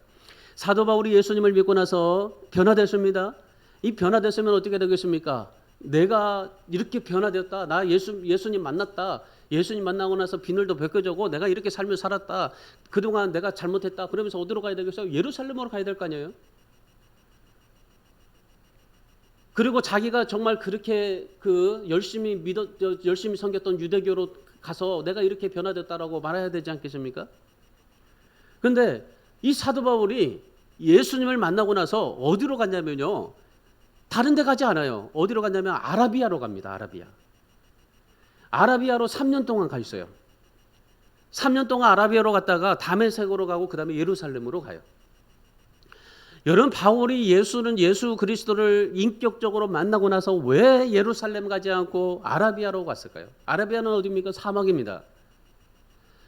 사도 바울이 예수님을 믿고 나서 변화됐습니다. 이 변화됐으면 어떻게 되겠습니까? 내가 이렇게 변화되었다. 나 예수님 만났다. 예수님 만나고 나서 비늘도 벗겨지고 내가 이렇게 삶을 살았다. 그동안 내가 잘못했다. 그러면서 어디로 가야 되겠어요? 예루살렘으로 가야 될 거 아니에요? 그리고 자기가 정말 그렇게 열심히 섬겼던 유대교로 가서 내가 이렇게 변화됐다라고 말해야 되지 않겠습니까? 그런데 이 사도 바울이 예수님을 만나고 나서 어디로 갔냐면요, 다른 데 가지 않아요. 어디로 갔냐면 아라비아로 갑니다. 아라비아로 3년 동안 가 있어요. 3년 동안 아라비아로 갔다가 다메섹으로 가고 그 다음에 예루살렘으로 가요. 여러분, 바울이 예수 그리스도를 인격적으로 만나고 나서 왜 예루살렘 가지 않고 아라비아로 갔을까요? 아라비아는 어디입니까? 사막입니다.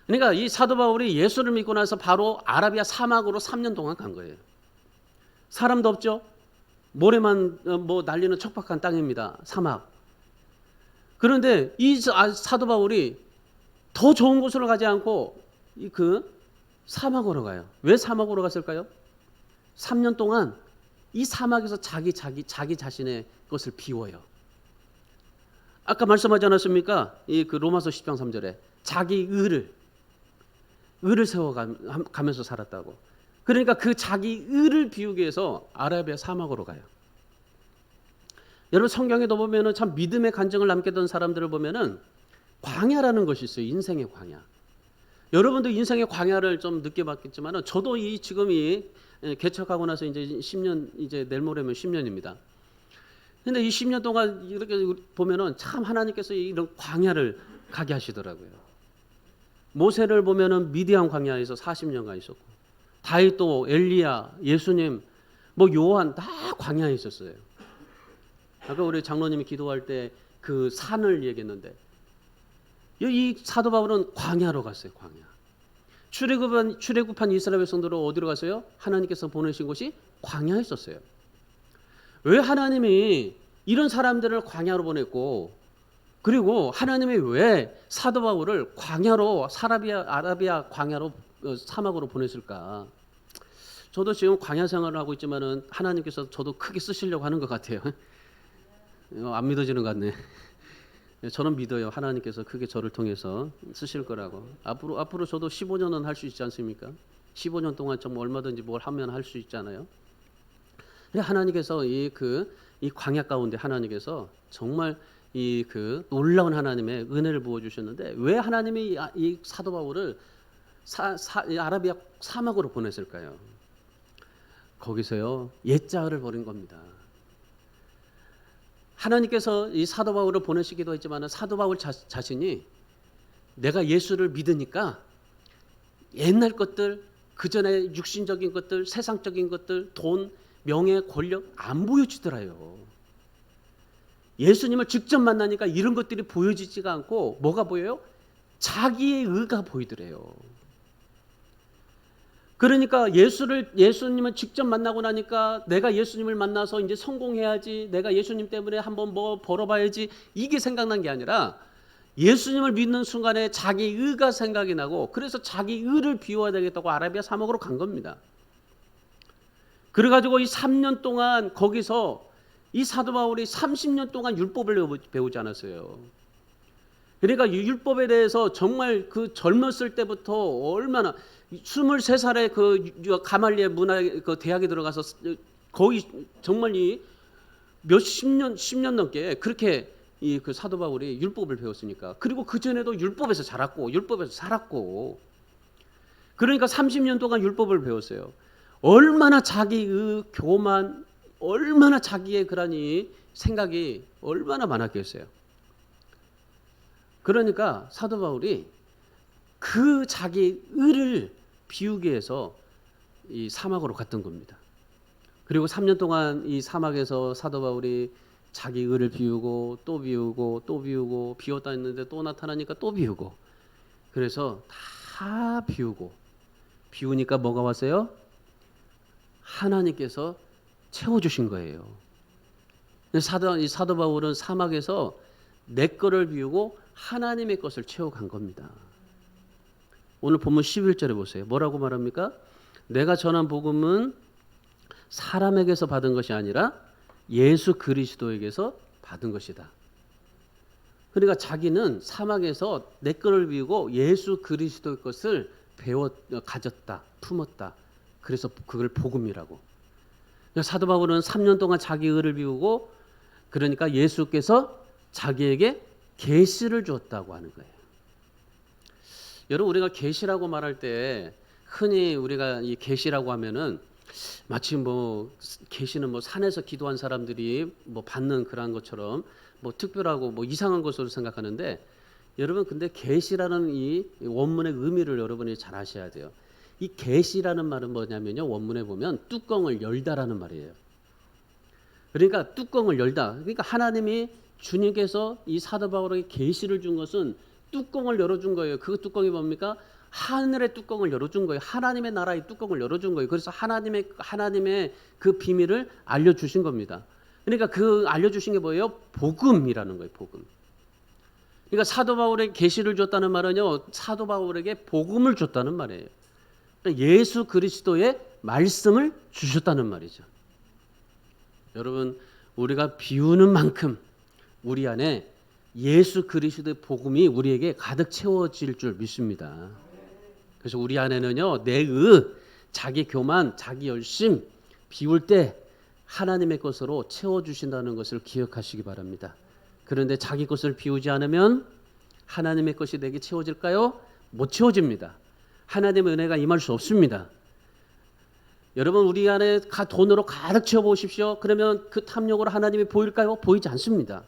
그러니까 이 사도 바울이 예수를 믿고 나서 바로 아라비아 사막으로 3년 동안 간 거예요. 사람도 없죠? 모래만 날리는 척박한 땅입니다. 사막. 그런데 이 사도 바울이 더 좋은 곳으로 가지 않고 사막으로 가요. 왜 사막으로 갔을까요? 3년 동안 이 사막에서 자기 자신의 것을 비워요. 아까 말씀하지 않았습니까? 로마서 10장 3절에 자기 의를 세워가면서 살았다고. 그러니까 그 자기 의를 비우기 위해서 아라비아 사막으로 가요. 여러분, 성경에도 보면은 참 믿음의 간증을 남겼던 사람들을 보면은 광야라는 것이 있어요. 인생의 광야. 여러분도 인생의 광야를 좀 느껴봤겠지만은 저도 지금이 개척하고 나서 이제 10년, 이제 내일 모레면 10년입니다. 근데 이 10년 동안 이렇게 보면은 참 하나님께서 이런 광야를 가게 하시더라고요. 모세를 보면은 미디안 광야에서 40년간 있었고, 다윗도, 엘리야, 예수님, 요한 다 광야에 있었어요. 아까 우리 장로님이 기도할 때 그 산을 얘기했는데, 이 사도 바울은 광야로 갔어요. 광야. 출애굽한 이스라엘 백성들을 어디로 갔어요? 하나님께서 보내신 곳이 광야에 있었어요. 왜 하나님이 이런 사람들을 광야로 보냈고, 그리고 하나님이 왜 사도 바울을 광야로 아라비아 광야로 사막으로 보냈을까? 저도 지금 광야 생활을 하고 있지만은 하나님께서 저도 크게 쓰시려고 하는 것 같아요. 안 믿어지는 것 같네. 저는 믿어요. 하나님께서 크게 저를 통해서 쓰실 거라고. 앞으로 저도 15년은 할 수 있지 않습니까? 15년 동안 정말 얼마든지 뭘 하면 할 수 있잖아요. 하나님께서 이 광야 가운데 하나님께서 정말 놀라운 하나님의 은혜를 부어 주셨는데, 왜 하나님이 이 사도 바울을 아라비아 사막으로 보냈을까요? 거기서요 옛자를 버린 겁니다. 하나님께서 이 사도 바울을 보내시기도 했지만 사도 바울 자신이 내가 예수를 믿으니까 옛날 것들, 그 전에 육신적인 것들, 세상적인 것들, 돈, 명예, 권력 안 보여지더라요. 예수님을 직접 만나니까 이런 것들이 보여지지가 않고 뭐가 보여요? 자기의 의가 보이더래요. 그러니까 예수님을 직접 만나고 나니까 내가 예수님을 만나서 이제 성공해야지, 내가 예수님 때문에 한번 뭐 벌어봐야지, 이게 생각난 게 아니라 예수님을 믿는 순간에 자기 의가 생각이 나고, 그래서 자기 의를 비워야 되겠다고 아라비아 사막으로 간 겁니다. 그래가지고 이 3년 동안 거기서 이 사도 바울이 30년 동안 율법을 배우지 않았어요. 그러니까 율법에 대해서 정말 그 젊었을 때부터 얼마나 23살에 그 가말리엘 문화 그 대학에 들어가서 거의 정말 이 몇십 년, 10년 넘게 그렇게 이 그 사도 바울이 율법을 배웠으니까. 그리고 그 전에도 율법에서 자랐고 율법에서 살았고. 그러니까 30년 동안 율법을 배웠어요. 얼마나 자기의 교만, 얼마나 자기의 그러니 생각이 얼마나 많았겠어요. 그러니까 사도 바울이 그 자기 의를 비우기 위해서 이 사막으로 갔던 겁니다. 그리고 3년 동안 이 사막에서 사도 바울이 자기 의를 비우고 또 비우고 또 비우고, 비웠다 했는데 또 나타나니까 또 비우고, 그래서 다 비우니까 뭐가 왔어요? 하나님께서 채워주신 거예요. 사도 바울은 사막에서 내 거를 비우고 하나님의 것을 채워간 겁니다. 오늘 본문 11절에 보세요. 뭐라고 말합니까? 내가 전한 복음은 사람에게서 받은 것이 아니라 예수 그리스도에게서 받은 것이다. 그러니까 자기는 사막에서 내 거를 비우고 예수 그리스도의 것을 가졌다, 품었다. 그래서 그걸 복음이라고. 사도 바울은 3년 동안 자기 의를 비우고, 그러니까 예수께서 자기에게 계시를 주었다고 하는 거예요. 여러분, 우리가 계시라고 말할 때 흔히 우리가 이 계시라고 하면은 마치 뭐 계시는 뭐 산에서 기도한 사람들이 뭐 받는 그런 것처럼 뭐 특별하고 뭐 이상한 것으로 생각하는데, 여러분 근데 계시라는 이 원문의 의미를 여러분이 잘 아셔야 돼요. 이 계시라는 말은 뭐냐면요, 원문에 보면 뚜껑을 열다라는 말이에요. 그러니까 뚜껑을 열다. 그러니까 하나님이 주님께서 이 사도 바울에게 계시를 준 것은 뚜껑을 열어준 거예요. 그 뚜껑이 뭡니까? 하늘의 뚜껑을 열어준 거예요. 하나님의 나라의 뚜껑을 열어준 거예요. 그래서 하나님의 그 비밀을 알려주신 겁니다. 그러니까 그 알려주신 게 뭐예요? 복음이라는 거예요. 복음. 그러니까 사도 바울에게 계시를 줬다는 말은요, 사도 바울에게 복음을 줬다는 말이에요. 그러니까 예수 그리스도의 말씀을 주셨다는 말이죠. 여러분, 우리가 비우는 만큼 우리 안에 예수 그리스도의 복음이 우리에게 가득 채워질 줄 믿습니다. 그래서 우리 안에는요, 자기 교만, 자기 열심 비울 때 하나님의 것으로 채워주신다는 것을 기억하시기 바랍니다. 그런데 자기 것을 비우지 않으면 하나님의 것이 내게 채워질까요? 못 채워집니다. 하나님의 은혜가 임할 수 없습니다. 여러분, 우리 안에 돈으로 가득 채워보십시오. 그러면 그 탐욕으로 하나님이 보일까요? 보이지 않습니다.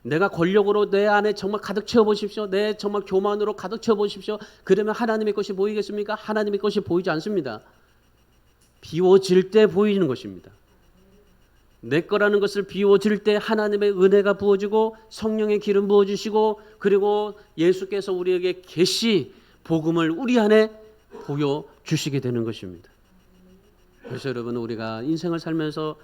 내가 권력으로 내 안에 정말 가득 채워보십시오. 내 정말 교만으로 가득 채워보십시오. 그러면 하나님의 것이 보이겠습니까? 하나님의 것이 보이지 않습니다. 비워질 때 보이는 것입니다. 내 거라는 것을 비워질 때 하나님의 은혜가 부어지고 성령의 기름 부어주시고, 그리고 예수께서 우리에게 계시 복음을 우리 안에 보여주시게 되는 것입니다. 그래서 여러분, 우리가 인생을 살면서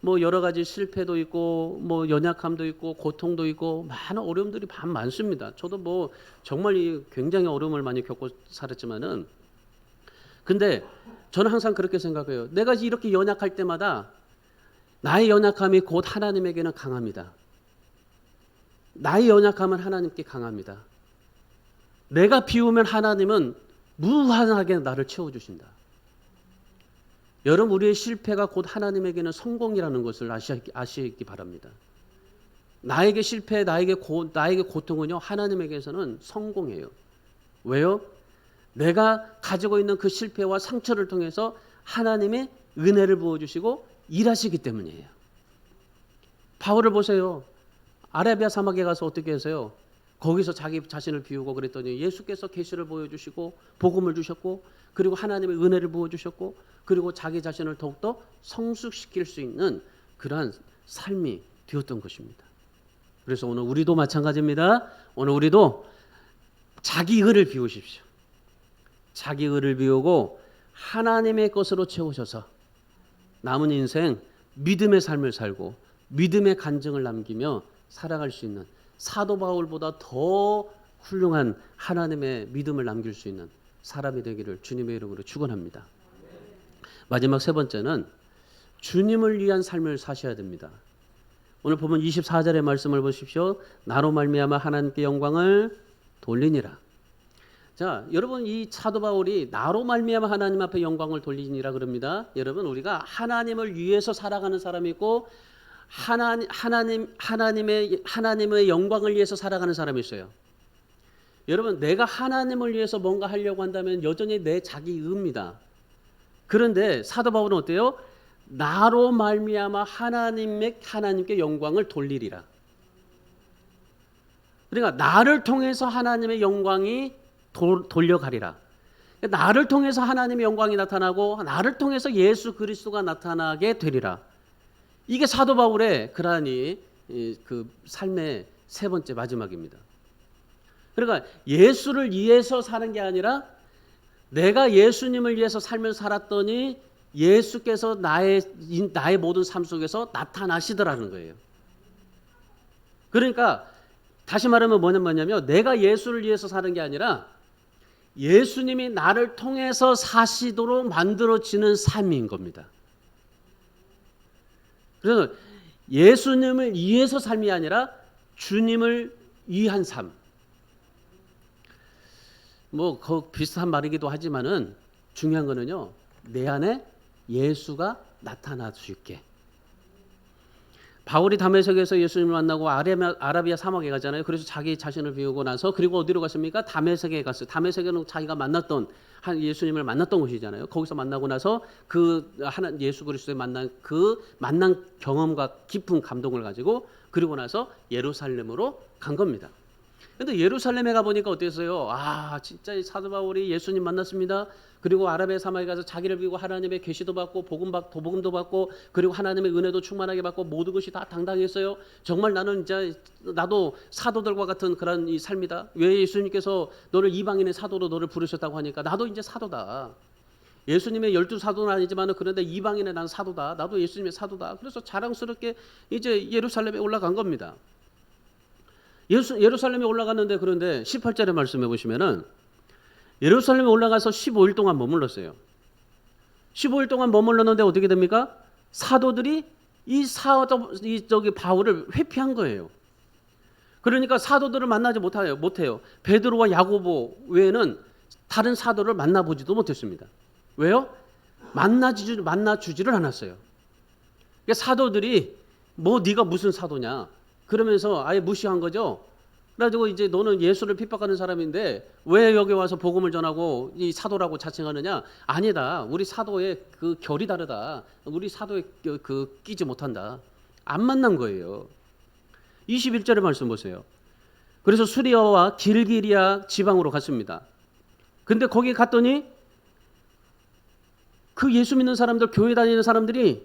뭐 여러 가지 실패도 있고 뭐 연약함도 있고 고통도 있고 많은 어려움들이 많습니다. 저도 뭐 정말 굉장히 어려움을 많이 겪고 살았지만은, 근데 저는 항상 그렇게 생각해요. 내가 이렇게 연약할 때마다 나의 연약함이 곧 하나님에게는 강합니다. 나의 연약함은 하나님께 강합니다. 내가 비우면 하나님은 무한하게 나를 채워주신다. 여러분, 우리의 실패가 곧 하나님에게는 성공이라는 것을 아시기 바랍니다. 나에게 실패, 나에게 고통은요, 하나님에게서는 성공이에요. 왜요? 내가 가지고 있는 그 실패와 상처를 통해서 하나님의 은혜를 부어주시고 일하시기 때문이에요. 바울을 보세요. 아라비아 사막에 가서 어떻게 했어요? 거기서 자기 자신을 비우고 그랬더니 예수께서 계시를 보여주시고 복음을 주셨고 그리고 하나님의 은혜를 부어주셨고 그리고 자기 자신을 더욱더 성숙시킬 수 있는 그러한 삶이 되었던 것입니다. 그래서 오늘 우리도 마찬가지입니다. 오늘 우리도 자기 의를 비우십시오. 자기 의를 비우고 하나님의 것으로 채우셔서 남은 인생 믿음의 삶을 살고 믿음의 간증을 남기며 살아갈 수 있는 사도 바울보다 더 훌륭한 하나님의 믿음을 남길 수 있는 사람이 되기를 주님의 이름으로 축원합니다. 마지막 세 번째는 주님을 위한 삶을 사셔야 됩니다. 오늘 보면 24절의 말씀을 보십시오. 나로 말미암아 하나님께 영광을 돌리니라. 자, 여러분 이 사도 바울이 나로 말미암아 하나님 앞에 영광을 돌리니라 그럽니다. 여러분 우리가 하나님을 위해서 살아가는 사람이 있고 하나님의 영광을 위해서 살아가는 사람이 있어요. 여러분 내가 하나님을 위해서 뭔가 하려고 한다면 여전히 내 자기 의입니다. 그런데 사도 바울은 어때요? 나로 말미암아 하나님께 영광을 돌리리라. 그러니까 나를 통해서 하나님의 영광이 돌려가리라. 나를 통해서 하나님의 영광이 나타나고 나를 통해서 예수 그리스도가 나타나게 되리라. 이게 사도 바울의 그러한 그 삶의 세 번째 마지막입니다. 그러니까 예수를 위해서 사는 게 아니라 내가 예수님을 위해서 삶을 살았더니 예수께서 나의 모든 삶 속에서 나타나시더라는 거예요. 그러니까 다시 말하면 뭐냐면 내가 예수를 위해서 사는 게 아니라 예수님이 나를 통해서 사시도록 만들어지는 삶인 겁니다. 그래서 예수님을 위해서 삶이 아니라 주님을 위한 삶. 뭐 비슷한 말이기도 하지만은 중요한 거는요. 내 안에 예수가 나타날 수 있게. 바울이 다메섹에서 예수님을 만나고 아라비아 사막에 가잖아요. 그래서 자기 자신을 비우고 나서 그리고 어디로 갔습니까? 다메섹에 갔어요. 다메섹에는 자기가 만났던 예수님을 만났던 곳이잖아요. 거기서 만나고 나서 그 예수 그리스도의 만난 경험과 깊은 감동을 가지고 그리고 나서 예루살렘으로 간 겁니다. 근데 예루살렘에 가보니까 어땠어요? 진짜 이 사도 바울이 예수님 만났습니다. 그리고 아라비아 사막에 가서 자기를 비우고 하나님의 계시도 받고 복음도 받고 그리고 하나님의 은혜도 충만하게 받고 모든 것이 다 당당했어요. 정말 나도 사도들과 같은 그런 이 삶이다. 왜 예수님께서 너를 이방인의 사도로 너를 부르셨다고 하니까 나도 이제 사도다. 예수님의 12사도는 아니지만 그런데 이방인의 난 사도다. 나도 예수님의 사도다. 그래서 자랑스럽게 이제 예루살렘에 올라간 겁니다. 예루살렘에 올라갔는데 그런데 18절의 말씀해 보시면은 예루살렘에 올라가서 15일 동안 머물렀어요. 15일 동안 머물렀는데 어떻게 됩니까? 사도들이 저기 바울을 회피한 거예요. 그러니까 사도들을 만나지 못해요. 베드로와 야고보 외에는 다른 사도를 만나보지도 못했습니다. 왜요? 만나주지를 않았어요. 그러니까 사도들이 네가 무슨 사도냐? 그러면서 아예 무시한 거죠. 그래가지고 이제 너는 예수를 핍박하는 사람인데 왜 여기 와서 복음을 전하고 이 사도라고 자칭하느냐? 아니다. 우리 사도의 그 결이 다르다. 우리 사도의 그 끼지 못한다. 안 만난 거예요. 21절의 말씀 보세요. 그래서 수리아와 길기리아 지방으로 갔습니다. 근데 거기 갔더니 그 예수 믿는 사람들, 교회 다니는 사람들이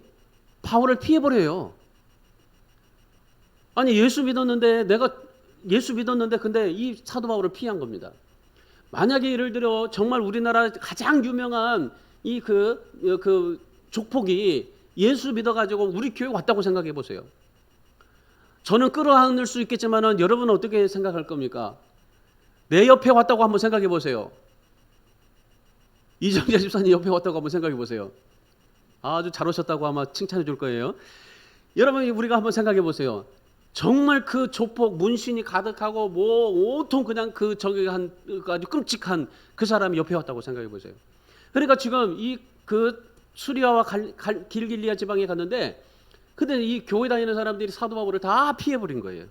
바울을 피해버려요. 아니 예수 믿었는데 근데 이 사도 바울을 피한 겁니다. 만약에 예를 들어 정말 우리나라 가장 유명한 이 그 족폭이 예수 믿어가지고 우리 교회 왔다고 생각해 보세요. 저는 끌어안을 수 있겠지만은 여러분은 어떻게 생각할 겁니까? 내 옆에 왔다고 한번 생각해 보세요. 이정재 집사님 옆에 왔다고 한번 생각해 보세요. 아주 잘 오셨다고 아마 칭찬해 줄 거예요. 여러분 우리가 한번 생각해 보세요. 정말 그 조폭 문신이 가득하고 온통 그냥 저기 아주 끔찍한 그 사람이 옆에 왔다고 생각해 보세요. 그러니까 지금 그 수리아와 길길리아 지방에 갔는데 근데 이 교회 다니는 사람들이 사도 바울을 다 피해버린 거예요.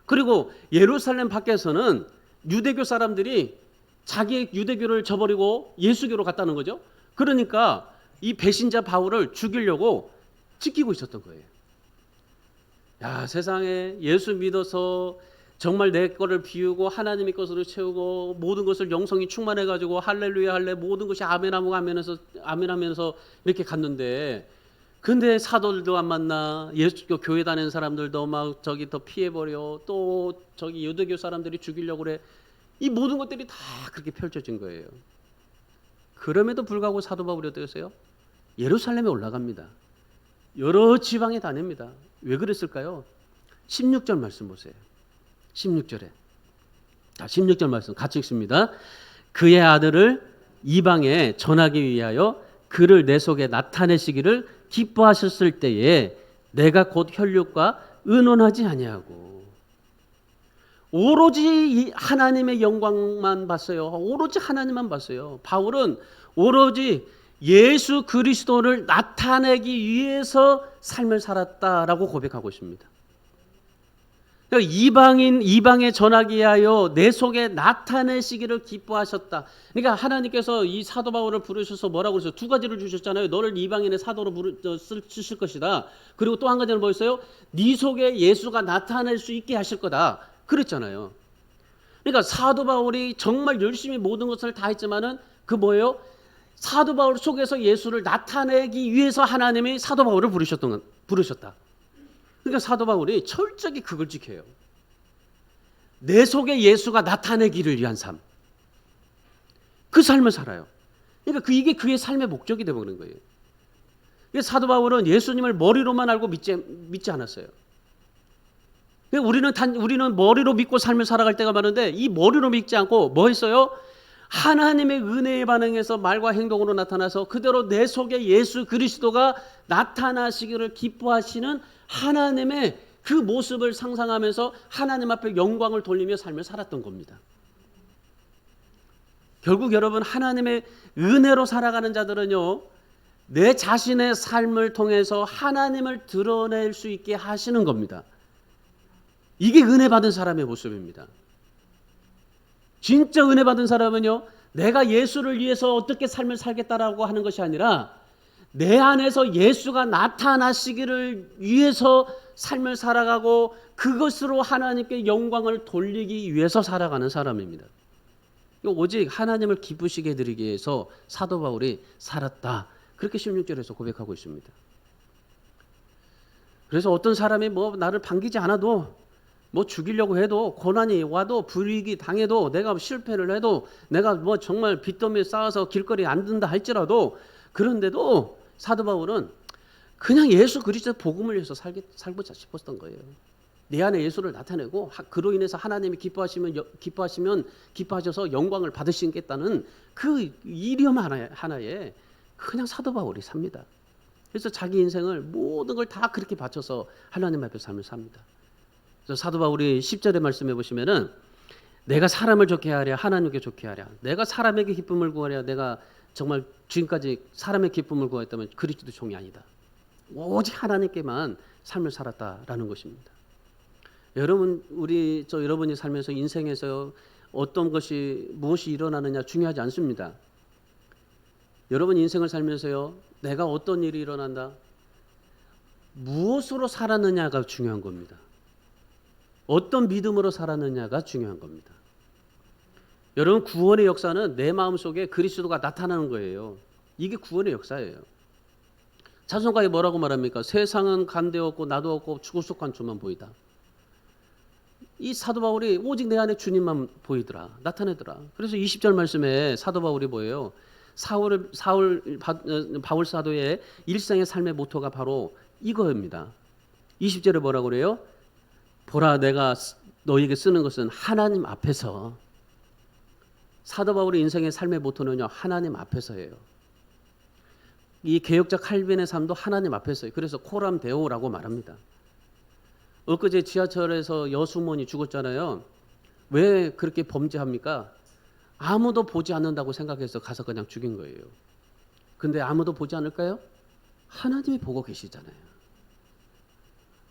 그리고 예루살렘 밖에서는 유대교 사람들이 자기의 유대교를 저버리고 예수교로 갔다는 거죠. 그러니까 이 배신자 바울을 죽이려고 지키고 있었던 거예요. 야, 세상에 예수 믿어서 정말 내 거를 비우고 하나님의 것으로 채우고 모든 것을 영성이 충만해 가지고 할렐루야 할래 모든 것이 아멘하고 아멘하면서 이렇게 갔는데, 근데 사도들도 안 만나, 예수 교회 다니는 사람들도 막 저기 더 피해버려, 또 저기 유대교 사람들이 죽이려고 그래. 이 모든 것들이 다 그렇게 펼쳐진 거예요. 그럼에도 불구하고 사도 바울이 어떻게 했어요? 예루살렘에 올라갑니다. 여러 지방에 다닙니다. 왜 그랬을까요? 16절 말씀 보세요. 16절에. 자, 16절 말씀 같이 읽습니다. 그의 아들을 이방에 전하기 위하여 그를 내 속에 나타내시기를 기뻐하셨을 때에 내가 곧 혈육과 의논하지 아니하고. 오로지 하나님의 영광만 봤어요. 오로지 하나님만 봤어요. 바울은 오로지 예수 그리스도를 나타내기 위해서 삶을 살았다라고 고백하고 있습니다. 이방에 전하기 위하여 내 속에 나타내시기를 기뻐하셨다. 그러니까 하나님께서 이 사도 바울을 부르셔서 뭐라고 그랬어요? 두 가지를 주셨잖아요. 너를 이방인의 사도로 쓰실 것이다. 그리고 또 한 가지는 뭐였어요? 네 속에 예수가 나타낼 수 있게 하실 거다. 그랬잖아요. 그러니까 사도 바울이 정말 열심히 모든 것을 다 했지만은 그 뭐예요? 사도 바울 속에서 예수를 나타내기 위해서 하나님이 사도 바울을 부르셨다. 그러니까 사도 바울이 철저히 그걸 지켜요. 내 속에 예수가 나타내기를 위한 삶. 그 삶을 살아요. 그러니까 이게 그의 삶의 목적이 되어버린 거예요. 사도 바울은 예수님을 머리로만 알고 믿지 않았어요. 우리는 머리로 믿고 삶을 살아갈 때가 많은데 이 머리로 믿지 않고 뭐 했어요? 하나님의 은혜에 반응해서 말과 행동으로 나타나서 그대로 내 속에 예수 그리스도가 나타나시기를 기뻐하시는 하나님의 그 모습을 상상하면서 하나님 앞에 영광을 돌리며 삶을 살았던 겁니다. 결국 여러분, 하나님의 은혜로 살아가는 자들은요, 내 자신의 삶을 통해서 하나님을 드러낼 수 있게 하시는 겁니다. 이게 은혜 받은 사람의 모습입니다. 진짜 은혜 받은 사람은요, 내가 예수를 위해서 어떻게 삶을 살겠다라고 하는 것이 아니라 내 안에서 예수가 나타나시기를 위해서 삶을 살아가고 그것으로 하나님께 영광을 돌리기 위해서 살아가는 사람입니다. 오직 하나님을 기쁘시게 드리기 위해서 사도 바울이 살았다. 그렇게 16절에서 고백하고 있습니다. 그래서 어떤 사람이 뭐 나를 반기지 않아도, 뭐 죽이려고 해도, 고난이 와도, 불이익이 당해도, 내가 실패를 해도, 내가 뭐 정말 빚더미에 쌓아서 길거리에 앉는다 할지라도, 그런데도 사도 바울은 그냥 예수 그리스도의 복음을 위해서 살고자 싶었던 거예요. 내 안에 예수를 나타내고 그로 인해서 하나님이 기뻐하셔서 영광을 받으시겠다는 그 이념 하나에 그냥 사도 바울이 삽니다. 그래서 자기 인생을 모든 걸 다 그렇게 바쳐서 하나님 앞에 삶을 삽니다. 그래서 사도 바울이 10절의 말씀해 보시면은 내가 사람을 좋게 하랴 하나님께 좋게 하랴, 내가 사람에게 기쁨을 구하랴, 내가 정말 지금까지 사람의 기쁨을 구했다면 그리스도 종이 아니다. 오직 하나님께만 삶을 살았다라는 것입니다. 여러분, 여러분이 살면서 인생에서 어떤 것이 무엇이 일어나느냐 중요하지 않습니다. 여러분 인생을 살면서요, 내가 어떤 일이 일어난다, 무엇으로 살았느냐가 중요한 겁니다. 어떤 믿음으로 살았느냐가 중요한 겁니다. 여러분, 구원의 역사는 내 마음속에 그리스도가 나타나는 거예요. 이게 구원의 역사예요. 찬송가에 뭐라고 말합니까? 세상은 간데 없고 나도 없고 구속한 주만 보이다. 이 사도 바울이 오직 내 안에 주님만 보이더라, 나타내더라. 그래서 20절 말씀에 사도 바울이 뭐예요? 바울 사도의 일생의 삶의 모토가 바로 이거입니다. 20절에 뭐라고 그래요? 보라, 내가 너에게 쓰는 것은 하나님 앞에서. 사도 바울의 인생의 삶의 모토는요, 하나님 앞에서예요. 이 개혁자 칼빈의 삶도 하나님 앞에서예요. 그래서 코람 데오라고 말합니다. 엊그제 지하철에서 여수몬이 죽었잖아요. 왜 그렇게 범죄합니까? 아무도 보지 않는다고 생각해서 가서 그냥 죽인 거예요. 근데 아무도 보지 않을까요? 하나님이 보고 계시잖아요.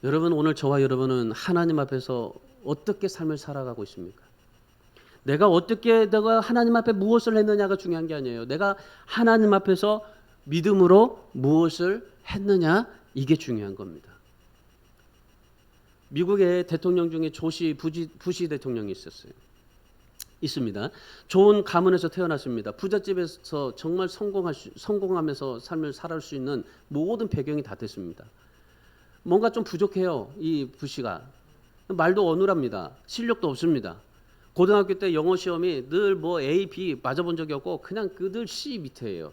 여러분, 오늘 저와 여러분은 하나님 앞에서 어떻게 삶을 살아가고 있습니까? 내가 하나님 앞에 무엇을 했느냐가 중요한 게 아니에요. 내가 하나님 앞에서 믿음으로 무엇을 했느냐, 이게 중요한 겁니다. 미국의 대통령 중에 부시 대통령이 있습니다. 좋은 가문에서 태어났습니다. 부잣집에서 정말 성공하면서 삶을 살아갈 수 있는 모든 배경이 다 됐습니다. 뭔가 좀 부족해요. 이 부시가 말도 어눌합니다. 실력도 없습니다. 고등학교 때 영어 시험이 늘 뭐 A, B 맞아본 적이 없고 그냥 늘 C 밑에예요.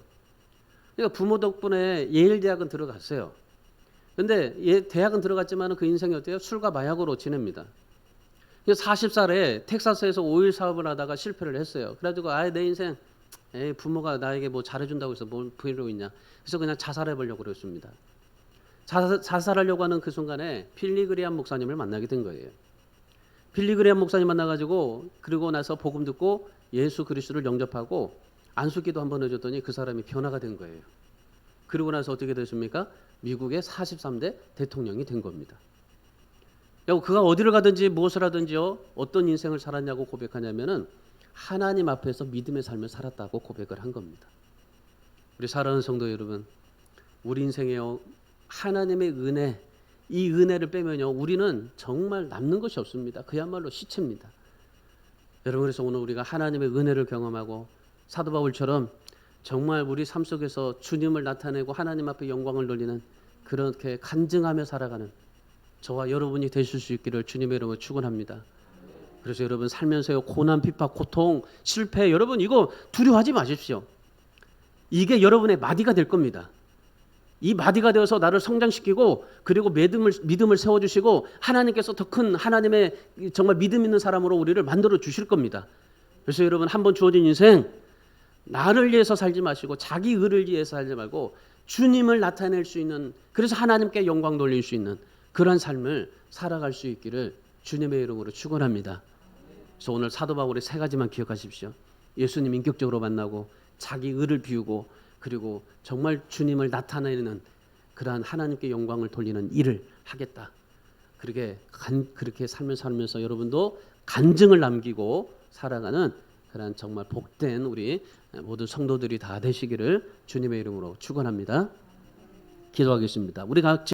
그러니까 부모 덕분에 예일 대학은 들어갔어요. 근데 대학은 들어갔지만 그 인생이 어때요? 술과 마약으로 지냅니다. 40살에 텍사스에서 오일 사업을 하다가 실패를 했어요. 그래가지고 내 인생 부모가 나에게 뭐 잘해준다고 해서 뭘 부리고 있냐. 그래서 그냥 자살해보려고 그랬습니다. 자살하려고 하는 그 순간에 빌리그레암 목사님을 만나게 된 거예요. 빌리그레암 목사님 만나가지고 그러고 나서 복음 듣고 예수 그리스도를 영접하고 안수기도 한번 해줬더니 그 사람이 변화가 된 거예요. 그러고 나서 어떻게 됐습니까? 미국의 43대 대통령이 된 겁니다. 그가 어디를 가든지 무엇을 하든지요, 어떤 인생을 살았냐고 고백하냐면은 하나님 앞에서 믿음의 삶을 살았다고 고백을 한 겁니다. 우리 사랑하는 성도 여러분, 우리 인생에요 하나님의 은혜, 이 은혜를 빼면요 우리는 정말 남는 것이 없습니다. 그야말로 시체입니다. 여러분, 그래서 오늘 우리가 하나님의 은혜를 경험하고 사도 바울처럼 정말 우리 삶 속에서 주님을 나타내고 하나님 앞에 영광을 돌리는 그렇게 간증하며 살아가는 저와 여러분이 되실 수 있기를 주님의 이름으로 축원합니다. 그래서 여러분 살면서요 고난, 핍박, 고통, 실패, 여러분 이거 두려워하지 마십시오. 이게 여러분의 마디가 될 겁니다. 이 마디가 되어서 나를 성장시키고 그리고 믿음을 세워주시고 하나님께서 더 큰 하나님의 정말 믿음 있는 사람으로 우리를 만들어 주실 겁니다. 그래서 여러분 한번 주어진 인생 나를 위해서 살지 마시고 자기 의를 위해서 살지 말고 주님을 나타낼 수 있는, 그래서 하나님께 영광 돌릴 수 있는 그런 삶을 살아갈 수 있기를 주님의 이름으로 축원합니다. 그래서 오늘 사도 바울의 세 가지만 기억하십시오. 예수님 인격적으로 만나고 자기 의를 비우고 그리고 정말 주님을 나타내는 그러한 하나님께 영광을 돌리는 일을 하겠다. 그렇게 살면서 여러분도 간증을 남기고 살아가는 그런 정말 복된 우리 모든 성도들이 다 되시기를 주님의 이름으로 축원합니다. 기도하겠습니다. 우리 각